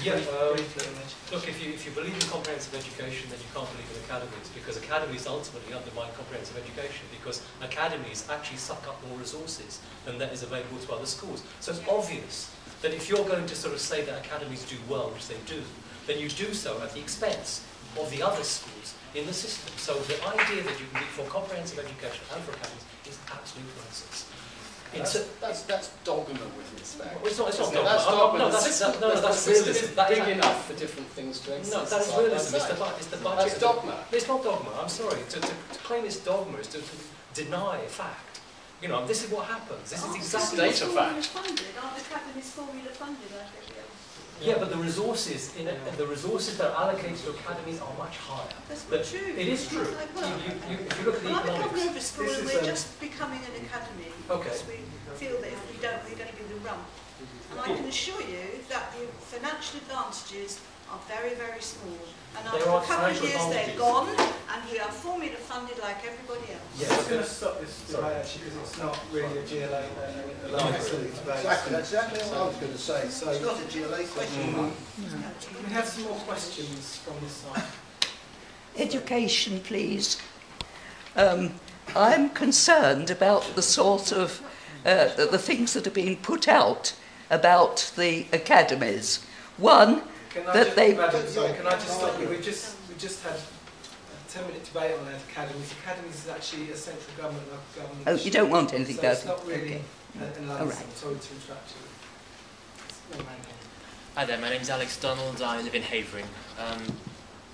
Yeah, look, if you believe in comprehensive education, then you can't believe in academies, because academies ultimately undermine comprehensive education, because academies actually suck up more resources than that is available to other schools. So it's obvious that if you're going to sort of say that academies do well, which they do, then you do so at the expense of the other schools in the system. So the idea that you can be for comprehensive education and for academies is absolute nonsense. That's dogma with respect. Well, it's not dogma. That's dogma. No, that's realism. That is big enough for different things to exist. No, that is realism. It's the budget. That's dogma. It's not dogma. I'm sorry. To claim it's dogma is to deny a fact. You know, this is what happens. This is exactly data fact. Aren't the academies formula funded? Yeah, but the resources the resources that are allocated to academies are much higher. That's But not true. it is true. If you look at the I'm a economics. governor of a school and we're just becoming an academy because we feel that if we don't, we're going to be the rump. And I can assure you that the financial advantages are very, very small. And after a couple of years they're gone and we are formula funded like everybody else. Yeah, I was going to stop this debate actually because it's not really a GLA debate. That's exactly what I was going to say. So it's not a GLA question. We have some more questions from this side. Education, please. I'm concerned about the sort of the things that are being put out about the academies. One, Can I just stop you? We just had a 10-minute debate on academies. Academies is actually a central government and local government. Oh, you don't want anything so about it's it? not really an All answer. right. Sorry to interrupt you. Hi there, my name's Alex Donald. I live in Havering.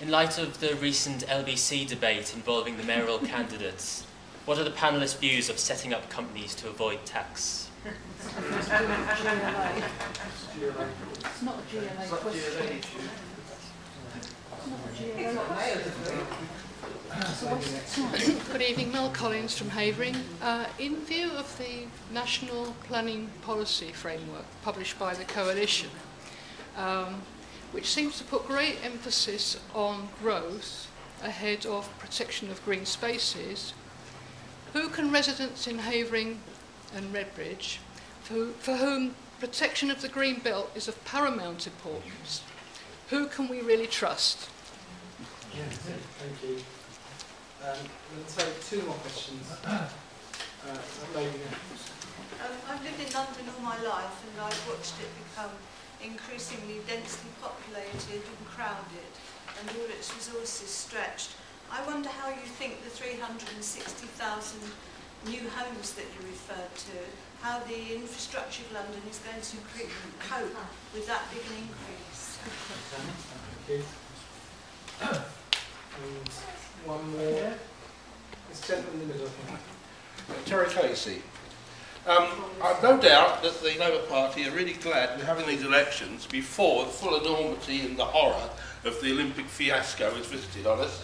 In light of the recent LBC debate involving the mayoral candidates, what are the panellists' views of setting up companies to avoid tax? It's not a GLA question. Good evening, Mel Collins from Havering. In view of the National Planning Policy Framework published by the Coalition, which seems to put great emphasis on growth ahead of protection of green spaces, who can residents in Havering and Redbridge, for whom protection of the green belt is of paramount importance, who can we really trust? Thank you. Let's take two more questions. I've lived in London all my life and I've watched it become increasingly densely populated and crowded and all its resources stretched. I wonder how you think the 360,000 new homes that you referred to, how the infrastructure of London is going to cope with that big an increase. Thank you. And one more. This gentleman in the middle, I think. Terry Casey. I've no doubt that the Labour Party are really glad we're having these elections before the full enormity and the horror of the Olympic fiasco is visited on us.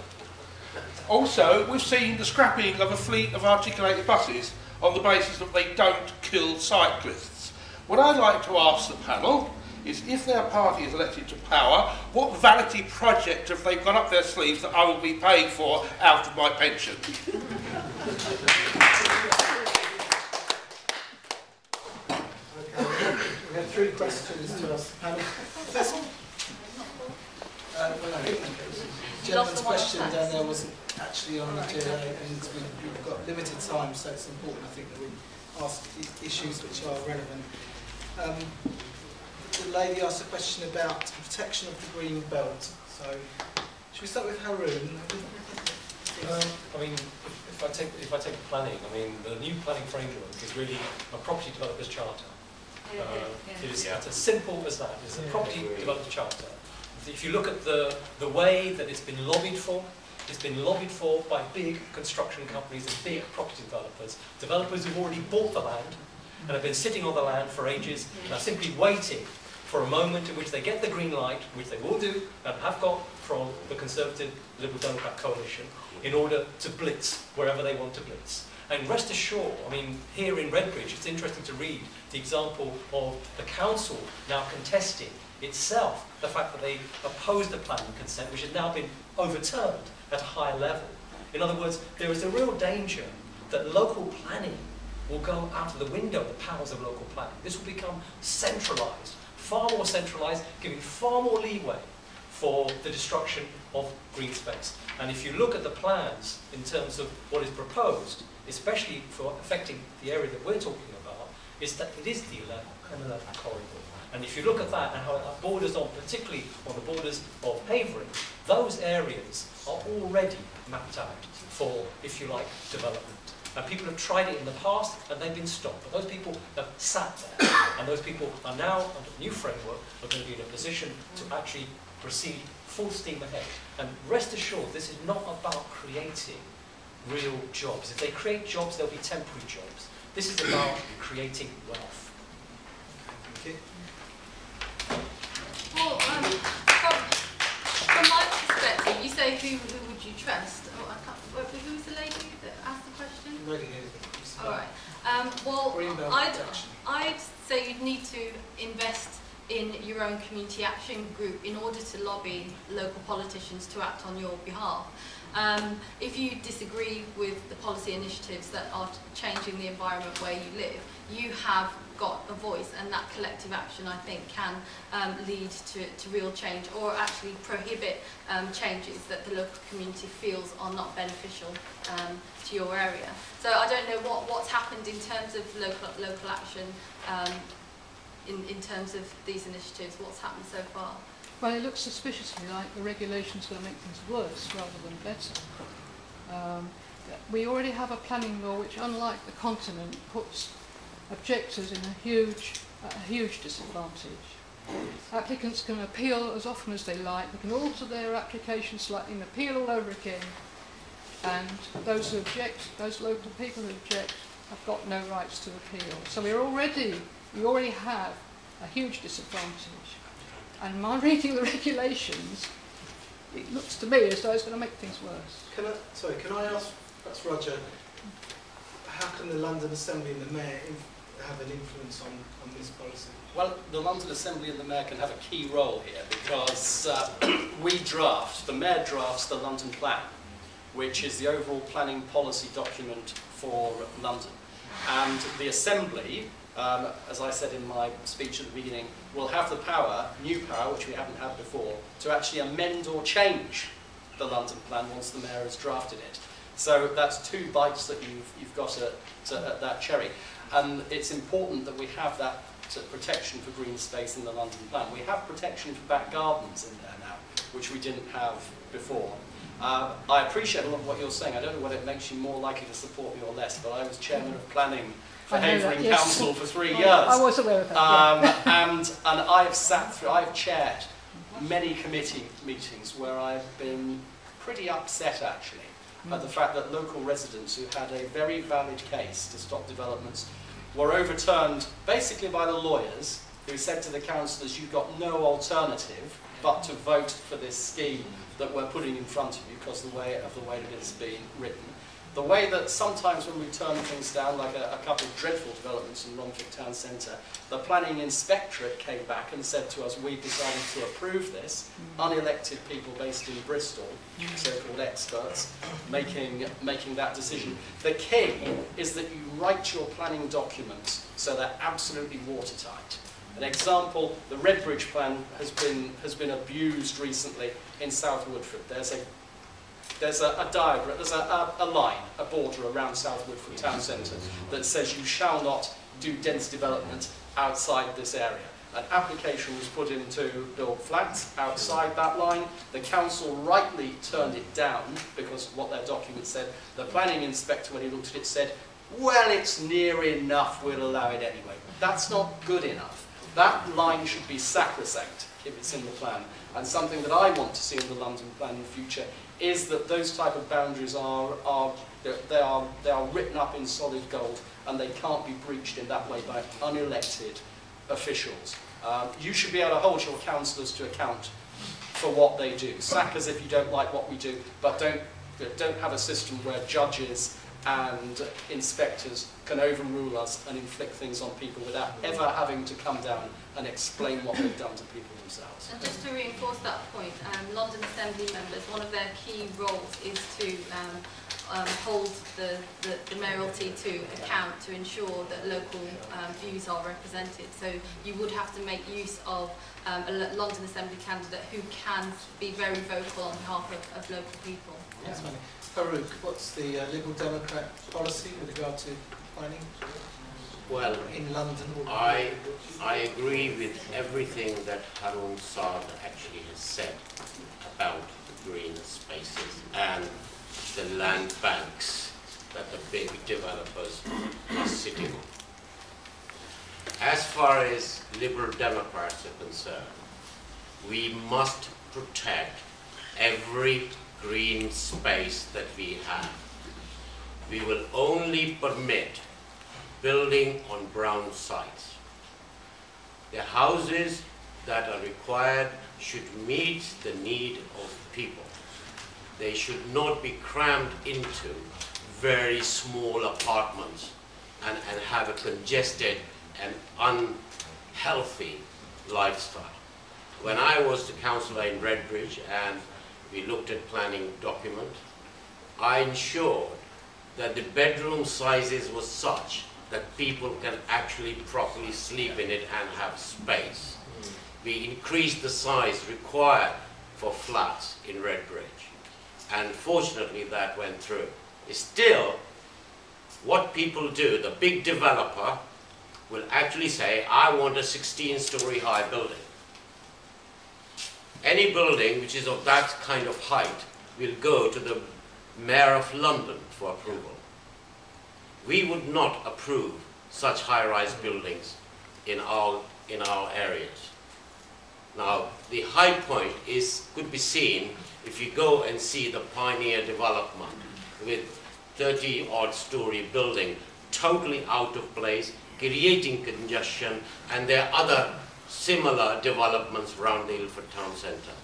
Also, we've seen the scrapping of a fleet of articulated buses on the basis that they don't kill cyclists. What I'd like to ask the panel is, if their party is elected to power, what vanity project have they got up their sleeves that I will be paying for out of my pension? We have three questions to ask the panel. First one. The gentleman's question down there wasn't actually on the GLA, and we've got limited time, so it's important, I think, that we ask issues which are relevant. The lady asked a question about protection of the green belt. So, should we start with Haroon? I mean, if I take planning, I mean, the new planning framework is really a property developers charter. It's as simple as that. It's a property developers charter. If you look at the way that it's been lobbied for by big construction companies and big property developers who've already bought the land and have been sitting on the land for ages and are simply waiting for a moment in which they get the green light, which they will do and have got from the Conservative Liberal Democrat coalition, in order to blitz wherever they want to blitz. And rest assured, I mean, here in Redbridge, it's interesting to read the example of the council now contesting itself the fact that they opposed the planning consent, which has now been overturned at a higher level. In other words, there is a real danger that local planning will go out of the window, the powers of local planning. This will become centralised, far more centralised, giving far more leeway for the destruction of green space. And if you look at the plans in terms of what is proposed, especially for affecting the area that we're talking about, is that it is the M11 corridor. And if you look at that and how it borders on, particularly on the borders of Havering, those areas are already mapped out for, if you like, development. And people have tried it in the past and they've been stopped. But those people have sat there, and those people are now, under the new framework, are going to be in a position to actually proceed full steam ahead. And rest assured, this is not about creating real jobs. If they create jobs, they'll be temporary jobs. This is about creating wealth. Thank you. Well, from my perspective, you say who would you trust? Oh, I can't, who was the lady that asked the question? All right. Well, I'd say you'd need to invest in your own community action group in order to lobby local politicians to act on your behalf. If you disagree with the policy initiatives that are changing the environment where you live, you have got a voice, and that collective action, I think, can lead to real change, or actually prohibit changes that the local community feels are not beneficial to your area. So I don't know what's happened in terms of local action in terms of these initiatives. What's happened so far? Well, it looks suspiciously like the regulations will make things worse rather than better. We already have a planning law which, unlike the continent, puts objectors in a huge disadvantage. Applicants can appeal as often as they like. They can alter their application slightly and appeal all over again. And those who object, those local people who object, have got no rights to appeal. So we already have a huge disadvantage. And my reading the regulations, it looks to me as though it's going to make things worse. Can I ask, perhaps Roger, how can the London Assembly and the Mayor have an influence on this policy? Well, the London Assembly and the Mayor can have a key role here, because the Mayor drafts the London Plan, which is the overall planning policy document for London. And the Assembly, as I said in my speech at the beginning, will have the power, new power, which we haven't had before, to actually amend or change the London Plan once the Mayor has drafted it. So that's two bites that you've got at that cherry. And it's important that we have that protection for green space in the London Plan. We have protection for back gardens in there now, which we didn't have before. I appreciate a lot of what you're saying. I don't know whether it makes you more likely to support me or less, but I was chairman of planning for Havering Council for 3 years. I was aware of that. And I've chaired many committee meetings where I've been pretty upset, actually, at the fact that local residents who had a very valid case to stop developments were overturned basically by the lawyers, who said to the councillors, you've got no alternative but to vote for this scheme that we're putting in front of you because of the way that it's been written. The way that sometimes when we turn things down, like a couple of dreadful developments in Romford Town Centre, the planning inspectorate came back and said to us, we've decided to approve this. Unelected people based in Bristol, so-called experts, making that decision. The key is that you write your planning documents so they're absolutely watertight. An example, the Redbridge plan has been abused recently in South Woodford. There's a diagram, there's a line, a border around South Woodford Town Centre that says you shall not do dense development outside this area. An application was put in to build flats outside that line. The council rightly turned it down because of what their document said. The planning inspector, when he looked at it, said, well, it's near enough, we'll allow it anyway. That's not good enough. That line should be sacrosanct if it's in the plan. And something that I want to see in the London plan in the future is that those type of boundaries are written up in solid gold, and they can't be breached in that way by unelected officials. You should be able to hold your councillors to account for what they do. Sack us if you don't like what we do, but don't have a system where judges and inspectors can overrule us and inflict things on people without ever having to come down and explain what they've done to people themselves. And just to reinforce that point, London Assembly members, one of their key roles is to hold the mayoralty to account to ensure that local views are represented. So you would have to make use of a London Assembly candidate who can be very vocal on behalf of local people. Yes, Farouk, what's the Liberal Democrat policy with regard to planning? Well, in London? I agree with everything that Harun Saad actually has said about the green spaces and the land banks that the big developers are sitting on. As far as Liberal Democrats are concerned, we must protect every green space that we have. We will only permit building on brown sites. The houses that are required should meet the need of people. They should not be crammed into very small apartments and have a congested and unhealthy lifestyle. When I was the councillor in Redbridge and we looked at planning document, I ensured that the bedroom sizes were such that people can actually properly sleep in it and have space. We increased the size required for flats in Redbridge, and fortunately that went through. Still, what people do, the big developer will actually say, I want a 16-story high building. Any building which is of that kind of height will go to the Mayor of London for approval. We would not approve such high-rise buildings in our areas. Now, the high point could be seen if you go and see the Pioneer development with 30-odd story building, totally out of place, creating congestion, and there are other similar developments around the Ilford Town Centre.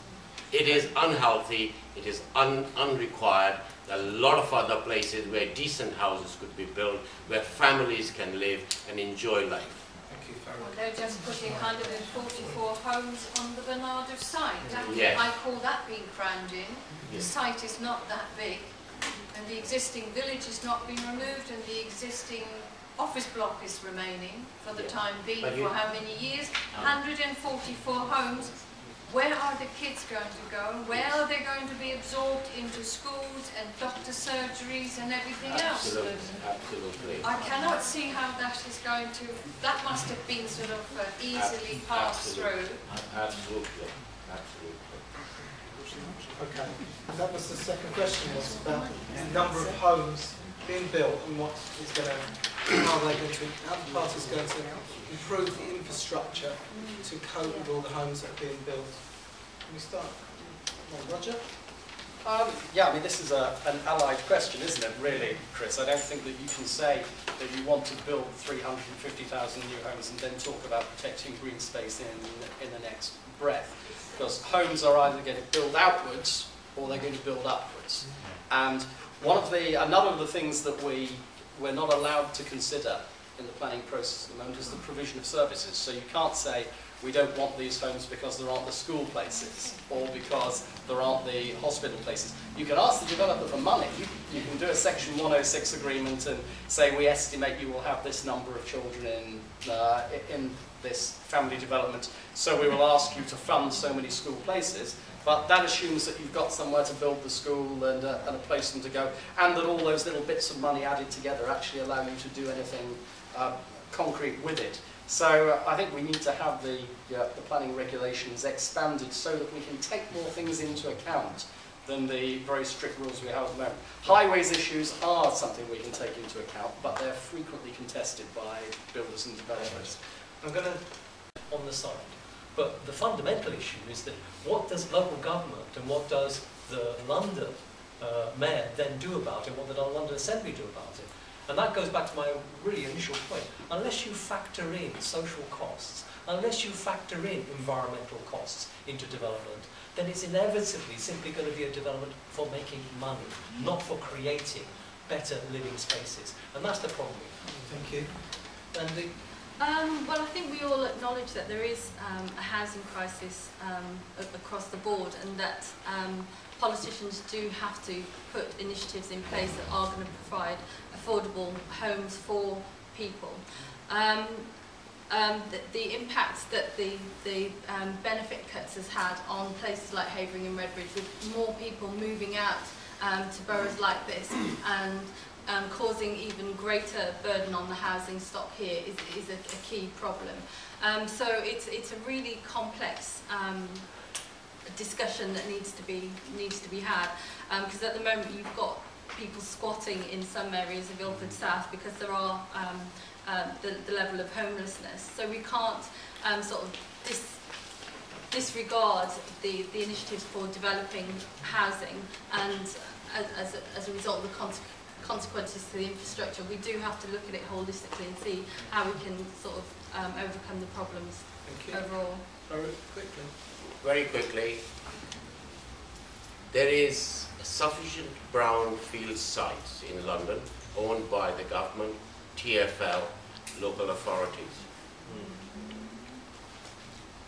It is unhealthy, it is unrequired. There are a lot of other places where decent houses could be built, where families can live and enjoy life. Thank you, Farah. Well, they're just putting 144 homes on the Bernardo site. Yes. I call that being crammed in. The Yes. site is not that big, and the existing village has not been removed, and the existing office block is remaining for the time being. But for how many years? 144 homes. Where are the kids going to go? Where are they going to be absorbed into schools and doctor surgeries and everything else? Absolutely. I cannot see how that is going to. That must have been sort of easily passed through. Absolutely. Absolutely. Okay. That was the second question, was about the number of homes being built and what is going to, how the party is going to improve the infrastructure to cope with all the homes that are being built. Can we start? Roger? Yeah, I mean, this is an allied question, isn't it, really, Chris? I don't think that you can say that you want to build 350,000 new homes and then talk about protecting green space in the next breath. Because homes are either going to build outwards or they're going to build upwards. And another of the things that we're not allowed to consider in the planning process at the moment is the provision of services. So you can't say we don't want these homes because there aren't the school places or because there aren't the hospital places. You can ask the developer for money. You can do a Section 106 agreement and say we estimate you will have this number of children in this family development, so we will ask you to fund so many school places. But that assumes that you've got somewhere to build the school and a place for them to go, and that all those little bits of money added together actually allow you to do anything concrete with it. So I think we need to have the planning regulations expanded so that we can take more things into account than the very strict rules we have at the moment. Highways issues are something we can take into account, but they're frequently contested by builders and developers. I'm going to... On the side. But the fundamental issue is that what does local government and what does the London Mayor then do about it, what the London Assembly do about it? And that goes back to my really initial point. Unless you factor in social costs, unless you factor in environmental costs into development, then it's inevitably simply going to be a development for making money, not for creating better living spaces. And that's the problem. Thank you. Andy? Well, I think we all acknowledge that there is a housing crisis across the board, and that politicians do have to put initiatives in place that are going to provide affordable homes for people. The impact that the benefit cuts has had on places like Havering and Redbridge, with more people moving out to boroughs like this, and causing even greater burden on the housing stock here is a key problem. So it's a really complex discussion that needs to be had, because at the moment you've got people squatting in some areas of Ilford South because there are the level of homelessness. So we can't sort of disregard the initiatives for developing housing, and as a result of the consequences to the infrastructure, we do have to look at it holistically and see how we can sort of overcome the problems overall. Very quickly, there is sufficient brownfield sites in London owned by the government, TfL, local authorities.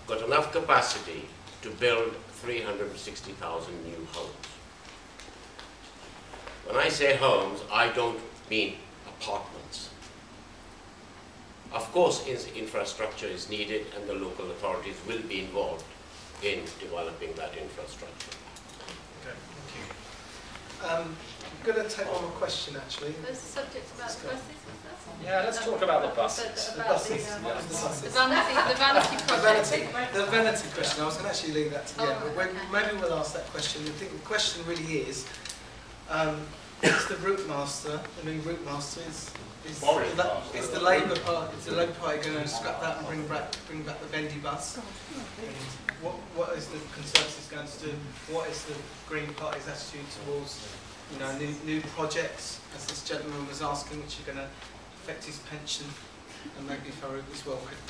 Got enough capacity to build 360,000 new homes. When I say homes, I don't mean apartments. Of course, infrastructure is needed, and the local authorities will be involved in developing that infrastructure. Okay, thank you. I'm going to take one more question, actually. There's a subject about the buses, was there? Yeah, let's talk about the buses. The buses. The vanity project. The vanity question. I was going to actually leave that to the end, but okay. maybe we'll ask that question. I think the question really is the route master, the new route master, is the Labour Party going to scrap that and bring back the bendy bus? And what is the Conservatives going to do? What is the Green Party's attitude towards new projects, as this gentleman was asking, which are going to affect his pension? And maybe Farouk as well could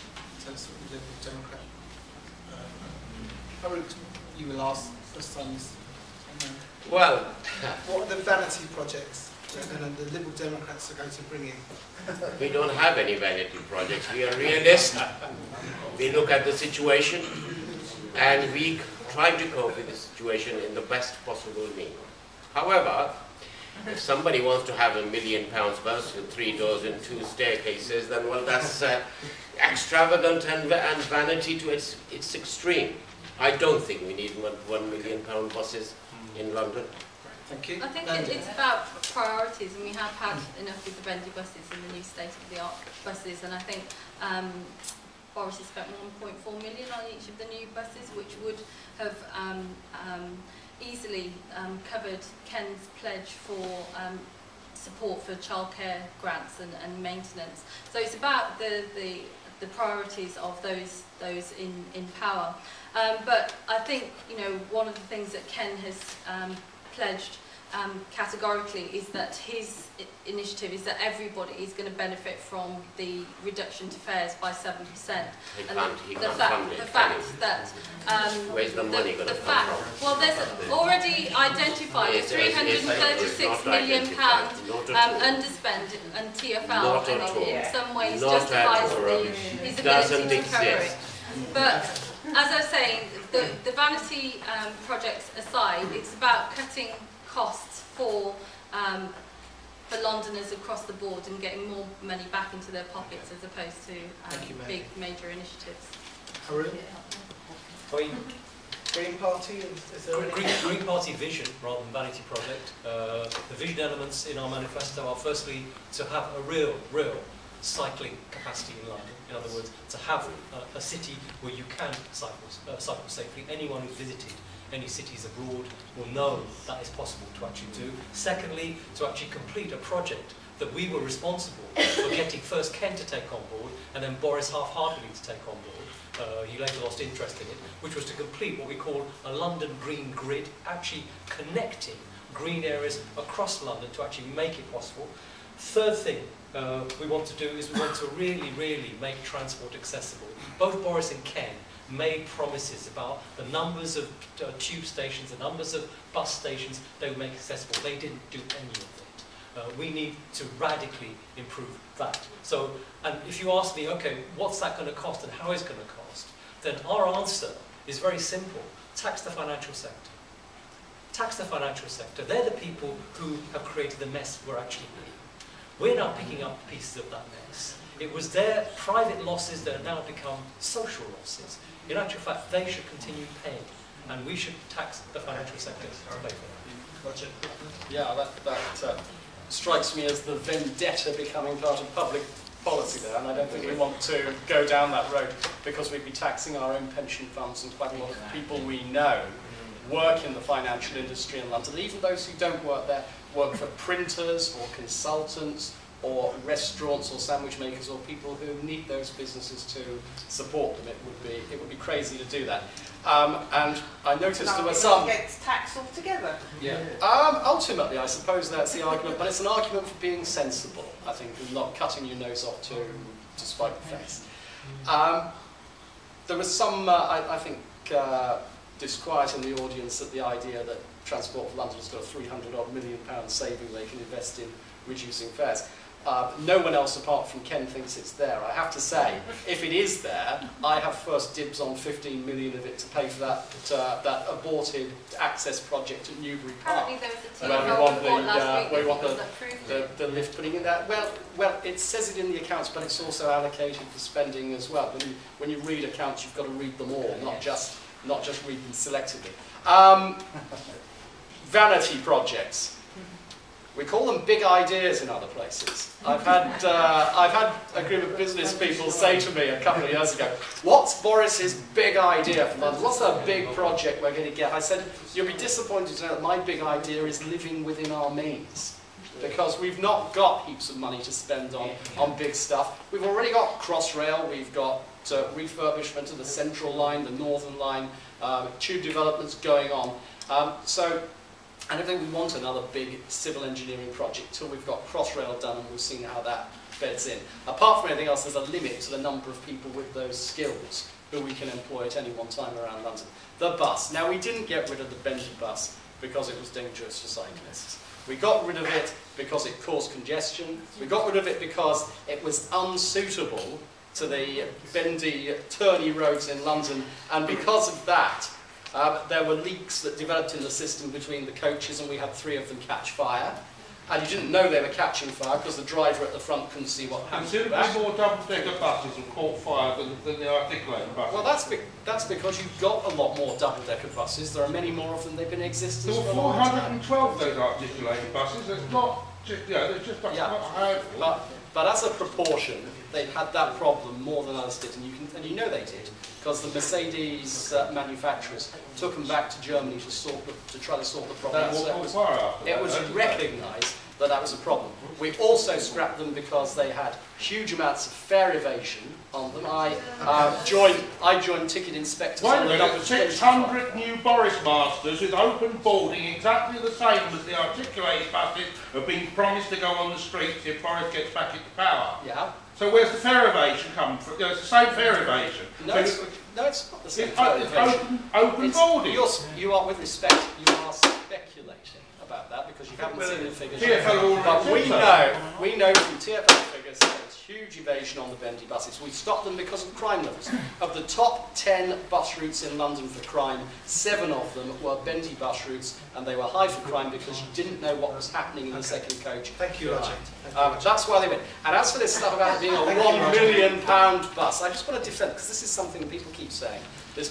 tell us what the Liberal Democrat. Farouk, you were last first time. Well, what are the vanity projects that the Liberal Democrats are going to bring in? we don't have any vanity projects. We are realists. We look at the situation and we try to cope with the situation in the best possible means. However, if somebody wants to have £1 million bus with 3 doors and 2 staircases, then well, that's extravagant and vanity to its extreme. I don't think we need £1 million buses in London. Thank you. I think it's about priorities, and we have had enough with the bendy buses and the new state-of-the-art buses, and I think Boris has spent 1.4 million on each of the new buses, which would have easily covered Ken's pledge for support for childcare grants and maintenance. So it's about the priorities of those in power. But I think one of the things that Ken has pledged categorically is that his initiative is that everybody is going to benefit from the reduction to fares by 7%. The fact that where's the money going to come from? Well, there's already identified £336 million underspend, and TfL in some ways justifies his ability to cover it. But as I was saying, the vanity projects aside, it's about cutting costs for Londoners across the board and getting more money back into their pockets as opposed to big major initiatives. Haroon? Green Party? Is there Green Party vision rather than vanity project. The vision elements in our manifesto are firstly to have a real cycling capacity in London. In other words, to have a city where you can cycle safely. Anyone who's visited any cities abroad will know that is possible to actually do. Secondly, to actually complete a project that we were responsible for getting first Ken to take on board and then Boris half-heartedly to take on board. He later lost interest in it, which was to complete what we call a London green grid, actually connecting green areas across London to actually make it possible. Third thing we want to do is we want to really make transport accessible. Both Boris and Ken made promises about the numbers of tube stations, the numbers of bus stations they would make accessible. They didn't do any of it. We need to radically improve that. So, and if you ask me, okay, what's that going to cost and how is it going to cost? Then our answer is very simple. Tax the financial sector. Tax the financial sector. They're the people who have created the mess we're actually in. We're now picking up pieces of that mess. It was their private losses that have now become social losses. In actual fact, they should continue paying, and we should tax the financial sector to pay for that. Yeah, strikes me as the vendetta becoming part of public policy there, and I don't think we want to go down that road, because we'd be taxing our own pension funds, and quite a lot of people we know work in the financial industry in London. Even those who don't work there work for printers or consultants or restaurants or sandwich makers or people who need those businesses to support them. It would be crazy to do that. And I noticed there were some... against tax altogether. Yeah. Ultimately, I suppose that's the argument, but it's an argument for being sensible, I think, and not cutting your nose off to spite the face. There was some, I think, disquiet in the audience at the idea that Transport for London has got a £300 million saving they can invest in reducing fares. No one else apart from Ken thinks it's there. I have to say, if it is there, I have first dibs on 15 million of it to pay for that aborted access project at Newbury Park. Apparently there was a TV where we want the lift putting in there. Well, it says it in the accounts, but it's also allocated for spending as well. When you read accounts, you've got to read them all, not just read them selectively. Vanity projects. We call them big ideas in other places. I've had a group of business people say to me a couple of years ago, "What's Boris's big idea for London? What's the big project we're going to get?" I said, "You'll be disappointed to know that my big idea is living within our means, because we've not got heaps of money to spend on big stuff. We've already got Crossrail, we've got refurbishment of the Central Line, the Northern Line, tube developments going on. I don't think we want another big civil engineering project till we've got Crossrail done and we've seen how that beds in. Apart from anything else, there's a limit to the number of people with those skills who we can employ at any one time around London. The bus. Now, we didn't get rid of the Bendy bus because it was dangerous for cyclists. We got rid of it because it caused congestion. We got rid of it because it was unsuitable to the bendy, turny roads in London, and because of that, there were leaks that developed in the system between the coaches, and we had 3 of them catch fire. And you didn't know they were catching fire because the driver at the front couldn't see what happened. Considerably more double-decker buses have caught fire than the articulated buses. Well, that's because you've got a lot more double-decker buses. There are many more of them. They've been in existence for a long time. There were 412 of those articulated buses. It's not just, there's just not high. But as a proportion, they've had that problem more than others did, and you know they did, because the Mercedes manufacturers took them back to Germany to try to sort the problem. It was recognised that that was a problem. We also scrapped them because they had huge amounts of fare evasion on them. I joined ticket inspectors. Wait a minute, 600 new Boris Masters with open boarding, exactly the same as the articulated buses, have been promised to go on the streets if Boris gets back into power. Yeah. So where's the fare evasion coming from? It's the same fare evasion. No, it's not the same fare evasion. Open boarding. You are, with respect, you are speculating about that because you haven't seen the figures. But we know from TfL figures that there's huge evasion on the bendy buses. We stopped them because of crime levels. Of the top 10 bus routes in London for crime, 7 of them were bendy bus routes, and they were high for crime because you didn't know what was happening in the second coach. Thank you, Roger. That's why they went. And as for this stuff about it being a £1 million bus, I just want to defend, because this is something that people keep saying. This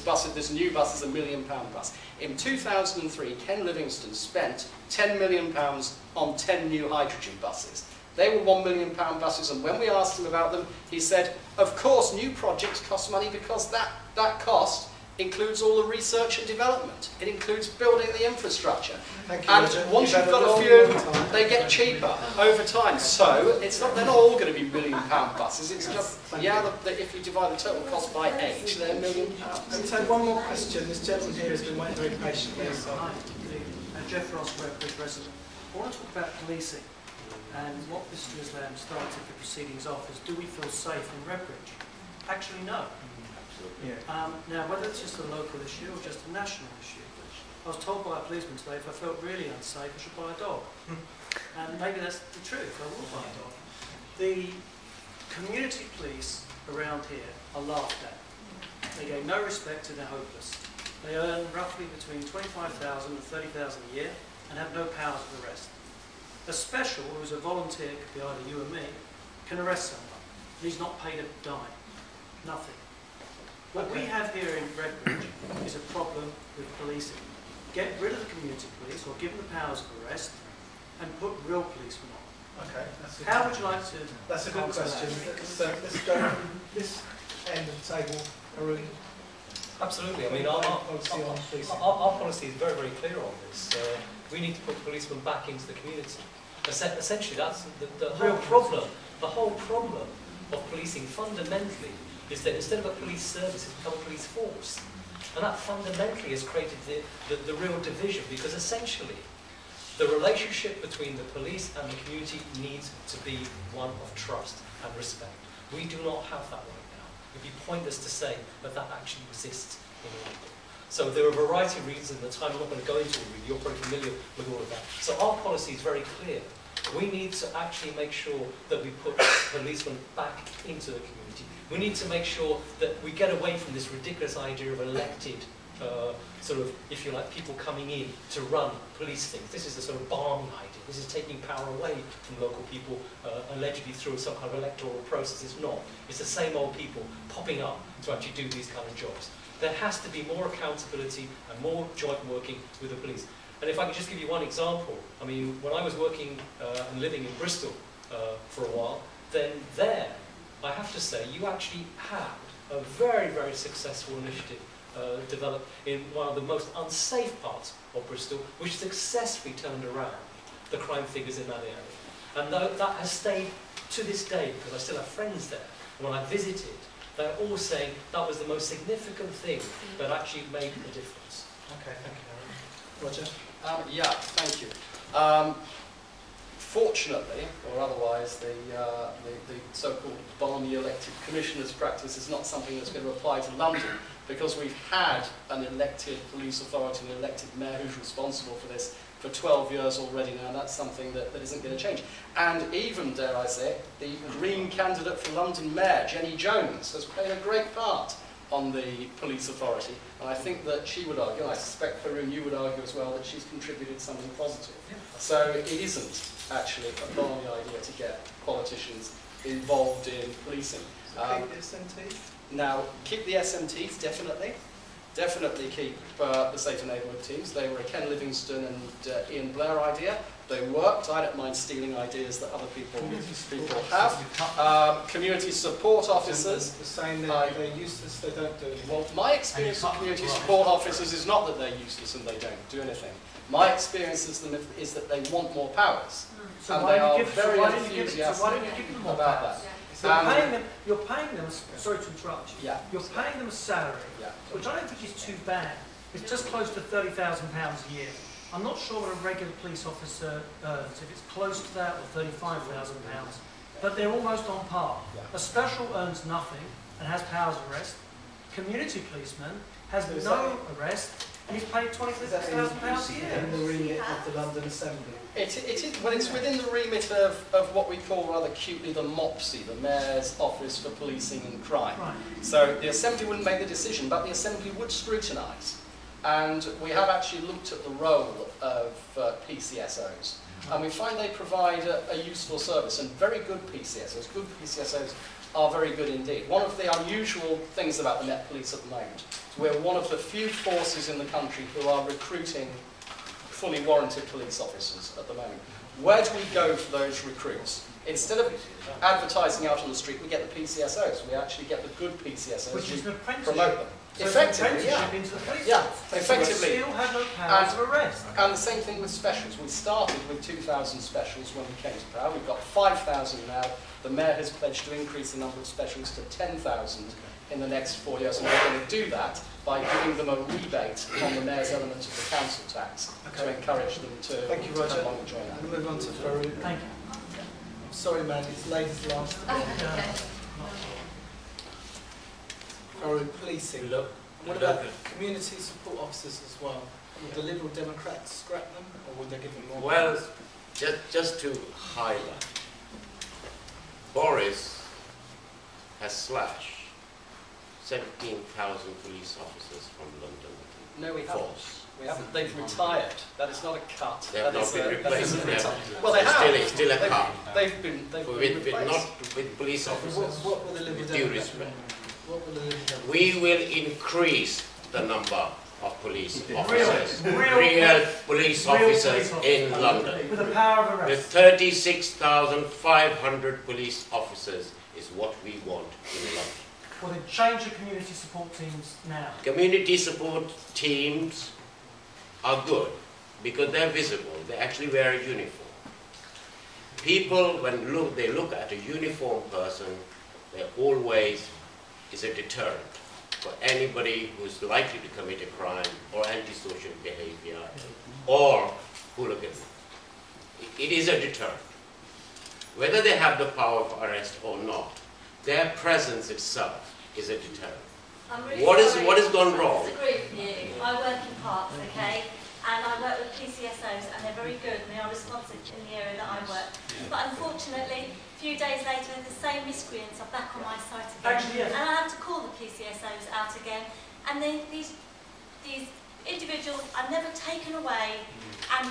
new bus is a £1 million bus. In 2003, Ken Livingstone spent £10 million on 10 new hydrogen buses. They were £1 million buses, and when we asked him about them, he said, of course, new projects cost money because that cost includes all the research and development. It includes building the infrastructure. Thank you, and Roger. once you've got a few, they get cheaper over time. So they're not all going to be £1 million buses. It's just, if you divide the total cost by 8, they're £1 million. Let me take one more question. This gentleman here has been waiting very patiently. Jeff Ross, Redbridge resident. I want to talk about policing. And what Mr. Islam started the proceedings off is, do we feel safe in Redbridge? Actually, no. Yeah. Now, whether it's just a local issue or just a national issue, I was told by a policeman today if I felt really unsafe, I should buy a dog. And maybe that's the truth, I will buy a dog. The community police around here are laughed at. They get no respect and they're hopeless. They earn roughly between $25,000 and $30,000 a year and have no powers of arrest. A special, who's a volunteer, could be either you or me, can arrest someone. He's not paid a dime. Nothing. What we have here in Redbridge is a problem with policing. Get rid of the community police or give them the powers of arrest and put real policemen on? Okay. How would you like to? That's a good answer question. that? So let's go from this end of the table. Arun. Absolutely. I mean, our policy is very, very clear on this. We need to put policemen back into the community. Essentially, that's the whole problem. The whole problem of policing fundamentally is that instead of a police service, it's become a police force. And that fundamentally has created the real division, because essentially the relationship between the police and the community needs to be one of trust and respect. We do not have that right now. It would be pointless to say that that actually exists in London. So there are a variety of reasons, and the time I'm not going to go into it really, you're probably familiar with all of that. So our policy is very clear. We need to actually make sure that we put policemen back into the community. We need to make sure that we get away from this ridiculous idea of elected, sort of, if you like, people coming in to run police things. This is a sort of balmy idea. This is taking power away from local people, allegedly through some kind of electoral process. It's not. It's the same old people popping up to actually do these kind of jobs. There has to be more accountability and more joint working with the police. And if I could just give you one example, I mean, when I was working and living in Bristol for a while, then there, I have to say, you actually had a very, very successful initiative developed in one of the most unsafe parts of Bristol, which successfully turned around the crime figures in that area. And that has stayed to this day, because I still have friends there. And when I visited, they're all saying that was the most significant thing that actually made a difference. Okay, thank you, Roger. Yeah, thank you. Fortunately, or otherwise, the so-called balmy elected commissioners practice is not something that's going to apply to London, because we've had an elected police authority, an elected mayor who's responsible for this for 12 years already now, and that's something that isn't going to change. And even, dare I say, the Green candidate for London Mayor, Jenny Jones, has played a great part on the police authority, and I think that she would argue, and I suspect Arun you would argue as well, that she's contributed something positive. Yeah. So it isn't actually a balmy idea to get politicians involved in policing. Keep the SMTs? Now, keep the SMTs, definitely. Definitely keep the Safer Neighbourhood teams. They were a Ken Livingstone and Ian Blair idea. They worked. I don't mind stealing ideas that other people have. Community support officers. They're saying they're useless, they don't do anything. Well, my experience of community support officers is not that they're useless and they don't do anything. My experience is that they want more powers. So and why they don't are you very give them more about powers? that. You're paying them, sorry to interrupt you, you're paying them a salary, which I don't think is too bad. It's just close to £30,000 a year. I'm not sure what a regular police officer earns, if it's close to that or £35,000, but they're almost on par. A special earns nothing and has powers of arrest. Community policeman has no arrest and he's paid £26,000 a year. In the remit of the London Assembly. It is, well, it's within the remit of what we call rather cutely the MOPSI, the Mayor's Office for Policing and Crime. Right. So the Assembly wouldn't make the decision, but the Assembly would scrutinise. And we have actually looked at the role of PCSOs. And we find they provide a useful service, and very good PCSOs. Good PCSOs are very good indeed. One of the unusual things about the Met Police at the moment is we're one of the few forces in the country who are recruiting fully warranted police officers at the moment. Where do we go for those recruits? Instead of advertising out on the street, we get the PCSOs. We actually get the good PCSOs. Which is an promote them. So Effectively, yeah. into the police Effectively. Still have no powers of arrest. And the same thing with specials. We started with 2,000 specials when we came to power. We've got 5,000 now. The Mayor has pledged to increase the number of specials to 10,000 in the next 4 years, and we're going to do that by giving them a rebate on the Mayor's element of the council tax to encourage them to Thank you, Roger. no longer join that. We'll move on to Farouk. Thank you. I'm sorry, man, it's ladies last. Farouk, policing. What about community support officers as well? Would the Liberal Democrats scrap them, or would they give them more? Well, just to highlight, Boris has slashed 17,000 police officers from London. No, we force. haven't. We haven't. They've retired. That is not a cut. They have That not is been a- replaced. that is a They have- retire- Well, they have. It's still a cut. They've been With replaced. not with police officers. What will the Liberal With due Democrats respect. What will the Liberal Democrats We will increase the number of police officers. Real police officers in London. With the power of The arrest. 36,500 police officers is what we want in London. Well, then change the community support teams now. Community support teams are good because they're visible. They actually wear a uniform. People, when they look at a uniformed person, there always is a deterrent for anybody who's likely to commit a crime or antisocial behavior or hooliganism. It is a deterrent. Whether they have the power of arrest or not, their presence itself is a deterrent. What has gone wrong? I disagree with you. I work in parks, okay? And I work with PCSOs, and they're very good, and they are responsive in the area that I work. But unfortunately, a few days later, the same miscreants are back on my site again. Actually, yes. And I have to call the PCSOs out again. And then these individuals are never taken away and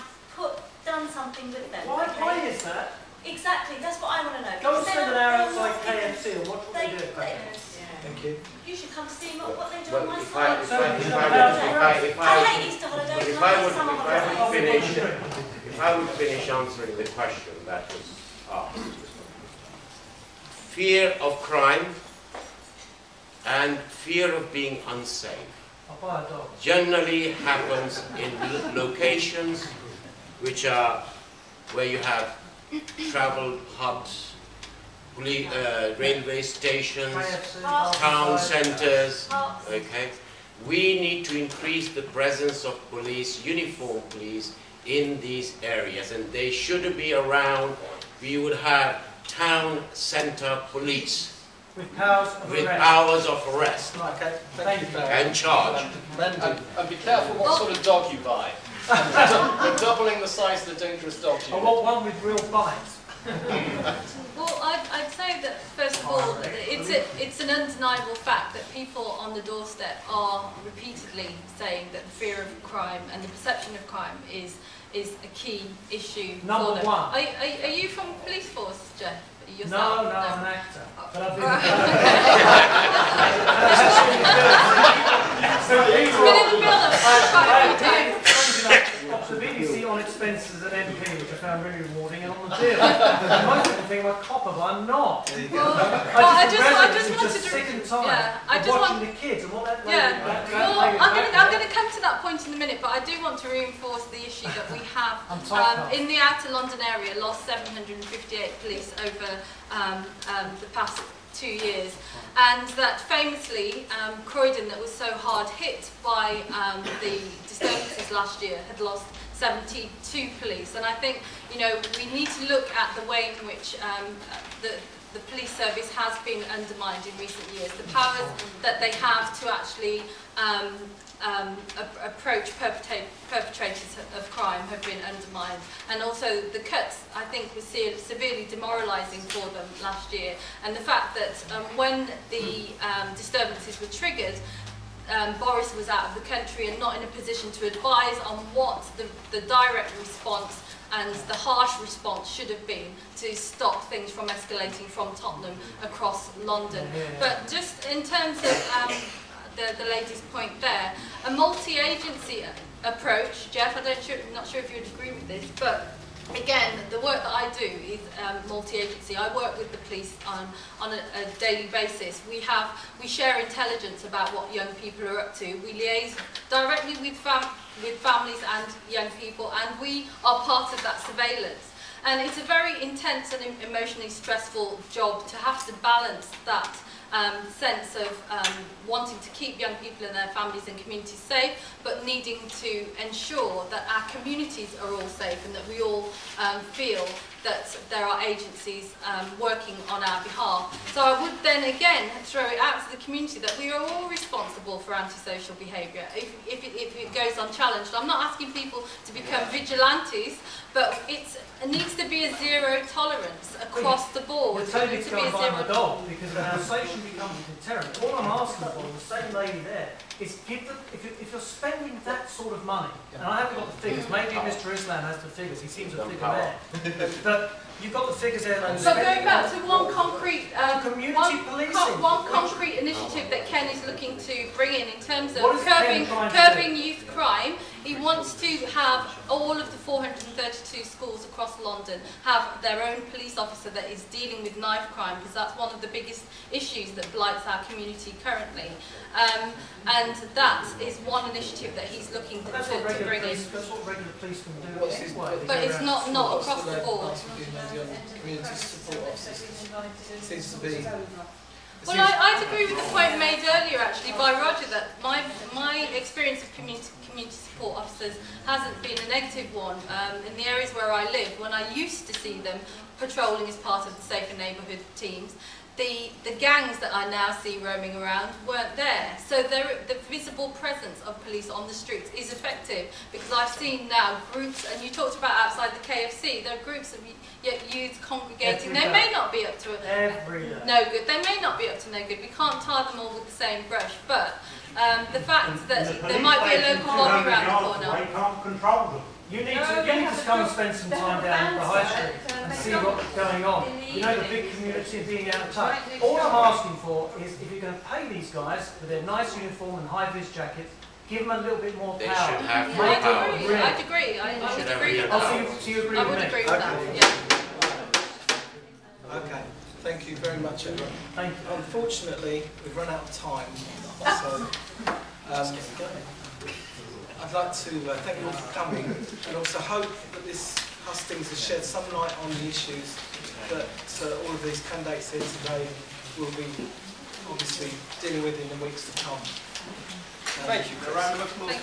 done something with them. Why is that? Exactly, that's what I want to know. Go and Because spend an they're hour not outside KFC and watch what they do. Thank you. You should come to see what they do Well, on my if site. I hate Easter holidays and I hate summer holidays. If I would finish answering the question that was asked. Fear of crime and fear of being unsafe I'll buy a dog. generally happens in locations which are where you have travel hubs, railway stations, town centres. Okay, we need to increase the presence of police, uniformed police, in these areas, and they shouldn't be around. We would have town centre police with powers of arrest. Okay, thank you. And charge. And be careful what sort of dog you buy. We're doubling the size of the dangerous dogs you I want one with real bites. Well, I'd say that, first of all, it's an undeniable fact that people on the doorstep are repeatedly saying that the fear of crime and the perception of crime is a key issue for Number them. one. Are you from police force, Jeff? No, Yourself? I'm an actor. But I've been... The BBC on expenses at MP, which I found really rewarding, and on the deal. Most people think I'm a copper, but I'm not. I just wanted to... sick and tired Yeah, of watching the kids and what that lady... Yeah, well, I'm going to come to that point in a minute, but I do want to reinforce the issue that we have in the outer London area lost 758 police over the past 2 years, and that famously Croydon, that was so hard hit by the disturbances last year, had lost 72 police. And I think, you know, we need to look at the way in which the police service has been undermined in recent years. The powers that they have to actually approach perpetrators of crime have been undermined, and also the cuts, I think, were severely demoralising for them last year. And the fact that when the disturbances were triggered, Boris was out of the country and not in a position to advise on what the direct response and the harsh response should have been to stop things from escalating from Tottenham across London. But just in terms of the lady's point there, a multi-agency approach, Jeff, I'm not sure if you'd agree with this, but again, the work that I do is multi-agency. I work with the police on a daily basis. We share intelligence about what young people are up to. We liaise directly with families and young people, and we are part of that surveillance. And it's a very intense and emotionally stressful job to have to balance that sense of wanting to keep young people and their families and communities safe, but needing to ensure that our communities are all safe and that we all feel that there are agencies working on our behalf. So I would then again throw it out to the community that we are all responsible for antisocial behaviour if it goes unchallenged. I'm not asking people to become vigilantes, but it needs to be a zero tolerance across the board. You're telling me to go and buy my dog because now station becomes a deterrent. All I'm asking for, the same lady there, is give them, if you're spending that sort of money, and I haven't got the figures, maybe Mr. Islam has the figures, he seems a figure there, but You've got the figures there. So going back to one concrete, community policing. One concrete initiative that Ken is looking to bring in terms of What is Ken trying to curbing youth crime, he wants to have all of the 432 schools across London have their own police officer that is dealing with knife crime, because that's one of the biggest issues that blights our community currently. And that is one initiative that he's looking to bring in. That's what regular policemen do anyway. But it's not across the board. Community support officers seems to be. Well, I'd agree with the point made earlier, actually, by Roger, that my experience of community support officers hasn't been a negative one. In the areas where I live, when I used to see them patrolling as part of the Safer Neighbourhood teams, the gangs that I now see roaming around weren't there. So the visible presence of police on the streets is effective, because I've seen now groups, and you talked about outside the KFC, there are groups of youth congregating. They may not be up to no good. They may not be up to no good. We can't tar them all with the same brush, but the fact that there might be a local lobby around the corner. They can't control them. You need to come and spend some time down at the high street and see what's going on. You know, the big community of being out of touch. All I'm asking for is, if you're going to pay these guys with their nice uniform and high-vis jackets, give them a little bit more power. They should have more I'd power. agree. I'd agree. I would agree with that. So you agree I with would me? agree with that. Yeah. Okay, thank you very much, everyone. Thank you. Unfortunately, we've run out of time, so I'd like to thank you all for coming, and also hope that this hustings has shed some light on the issues that all of these candidates here today will be obviously dealing with in the weeks to come. Thank you. A round of applause.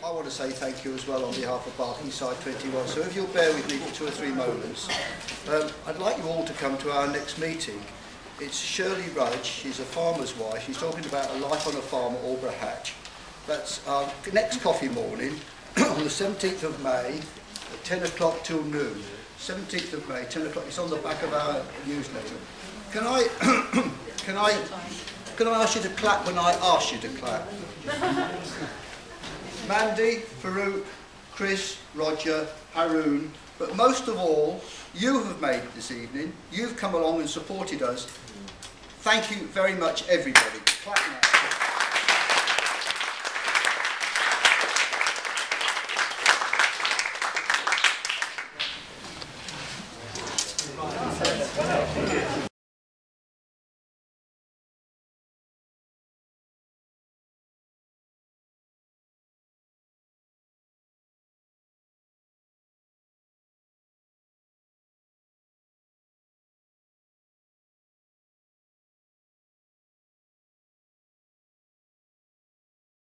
I want to say thank you as well on behalf of Barkingside 21. So if you'll bear with me for 2 or 3 moments, I'd like you all to come to our next meeting. It's Shirley Rudge. She's a farmer's wife. She's talking about a life on a farm at Albury Hatch. That's our next coffee morning on the 17th of May at 10 o'clock till noon. 17th of May, 10 o'clock. It's on the back of our newsletter. Can I ask you to clap when I ask you to clap? Mandy, Farouk, Chris, Roger, Haroon, but most of all, you have made it this evening. You've come along and supported us. Thank you very much, everybody. Clap now.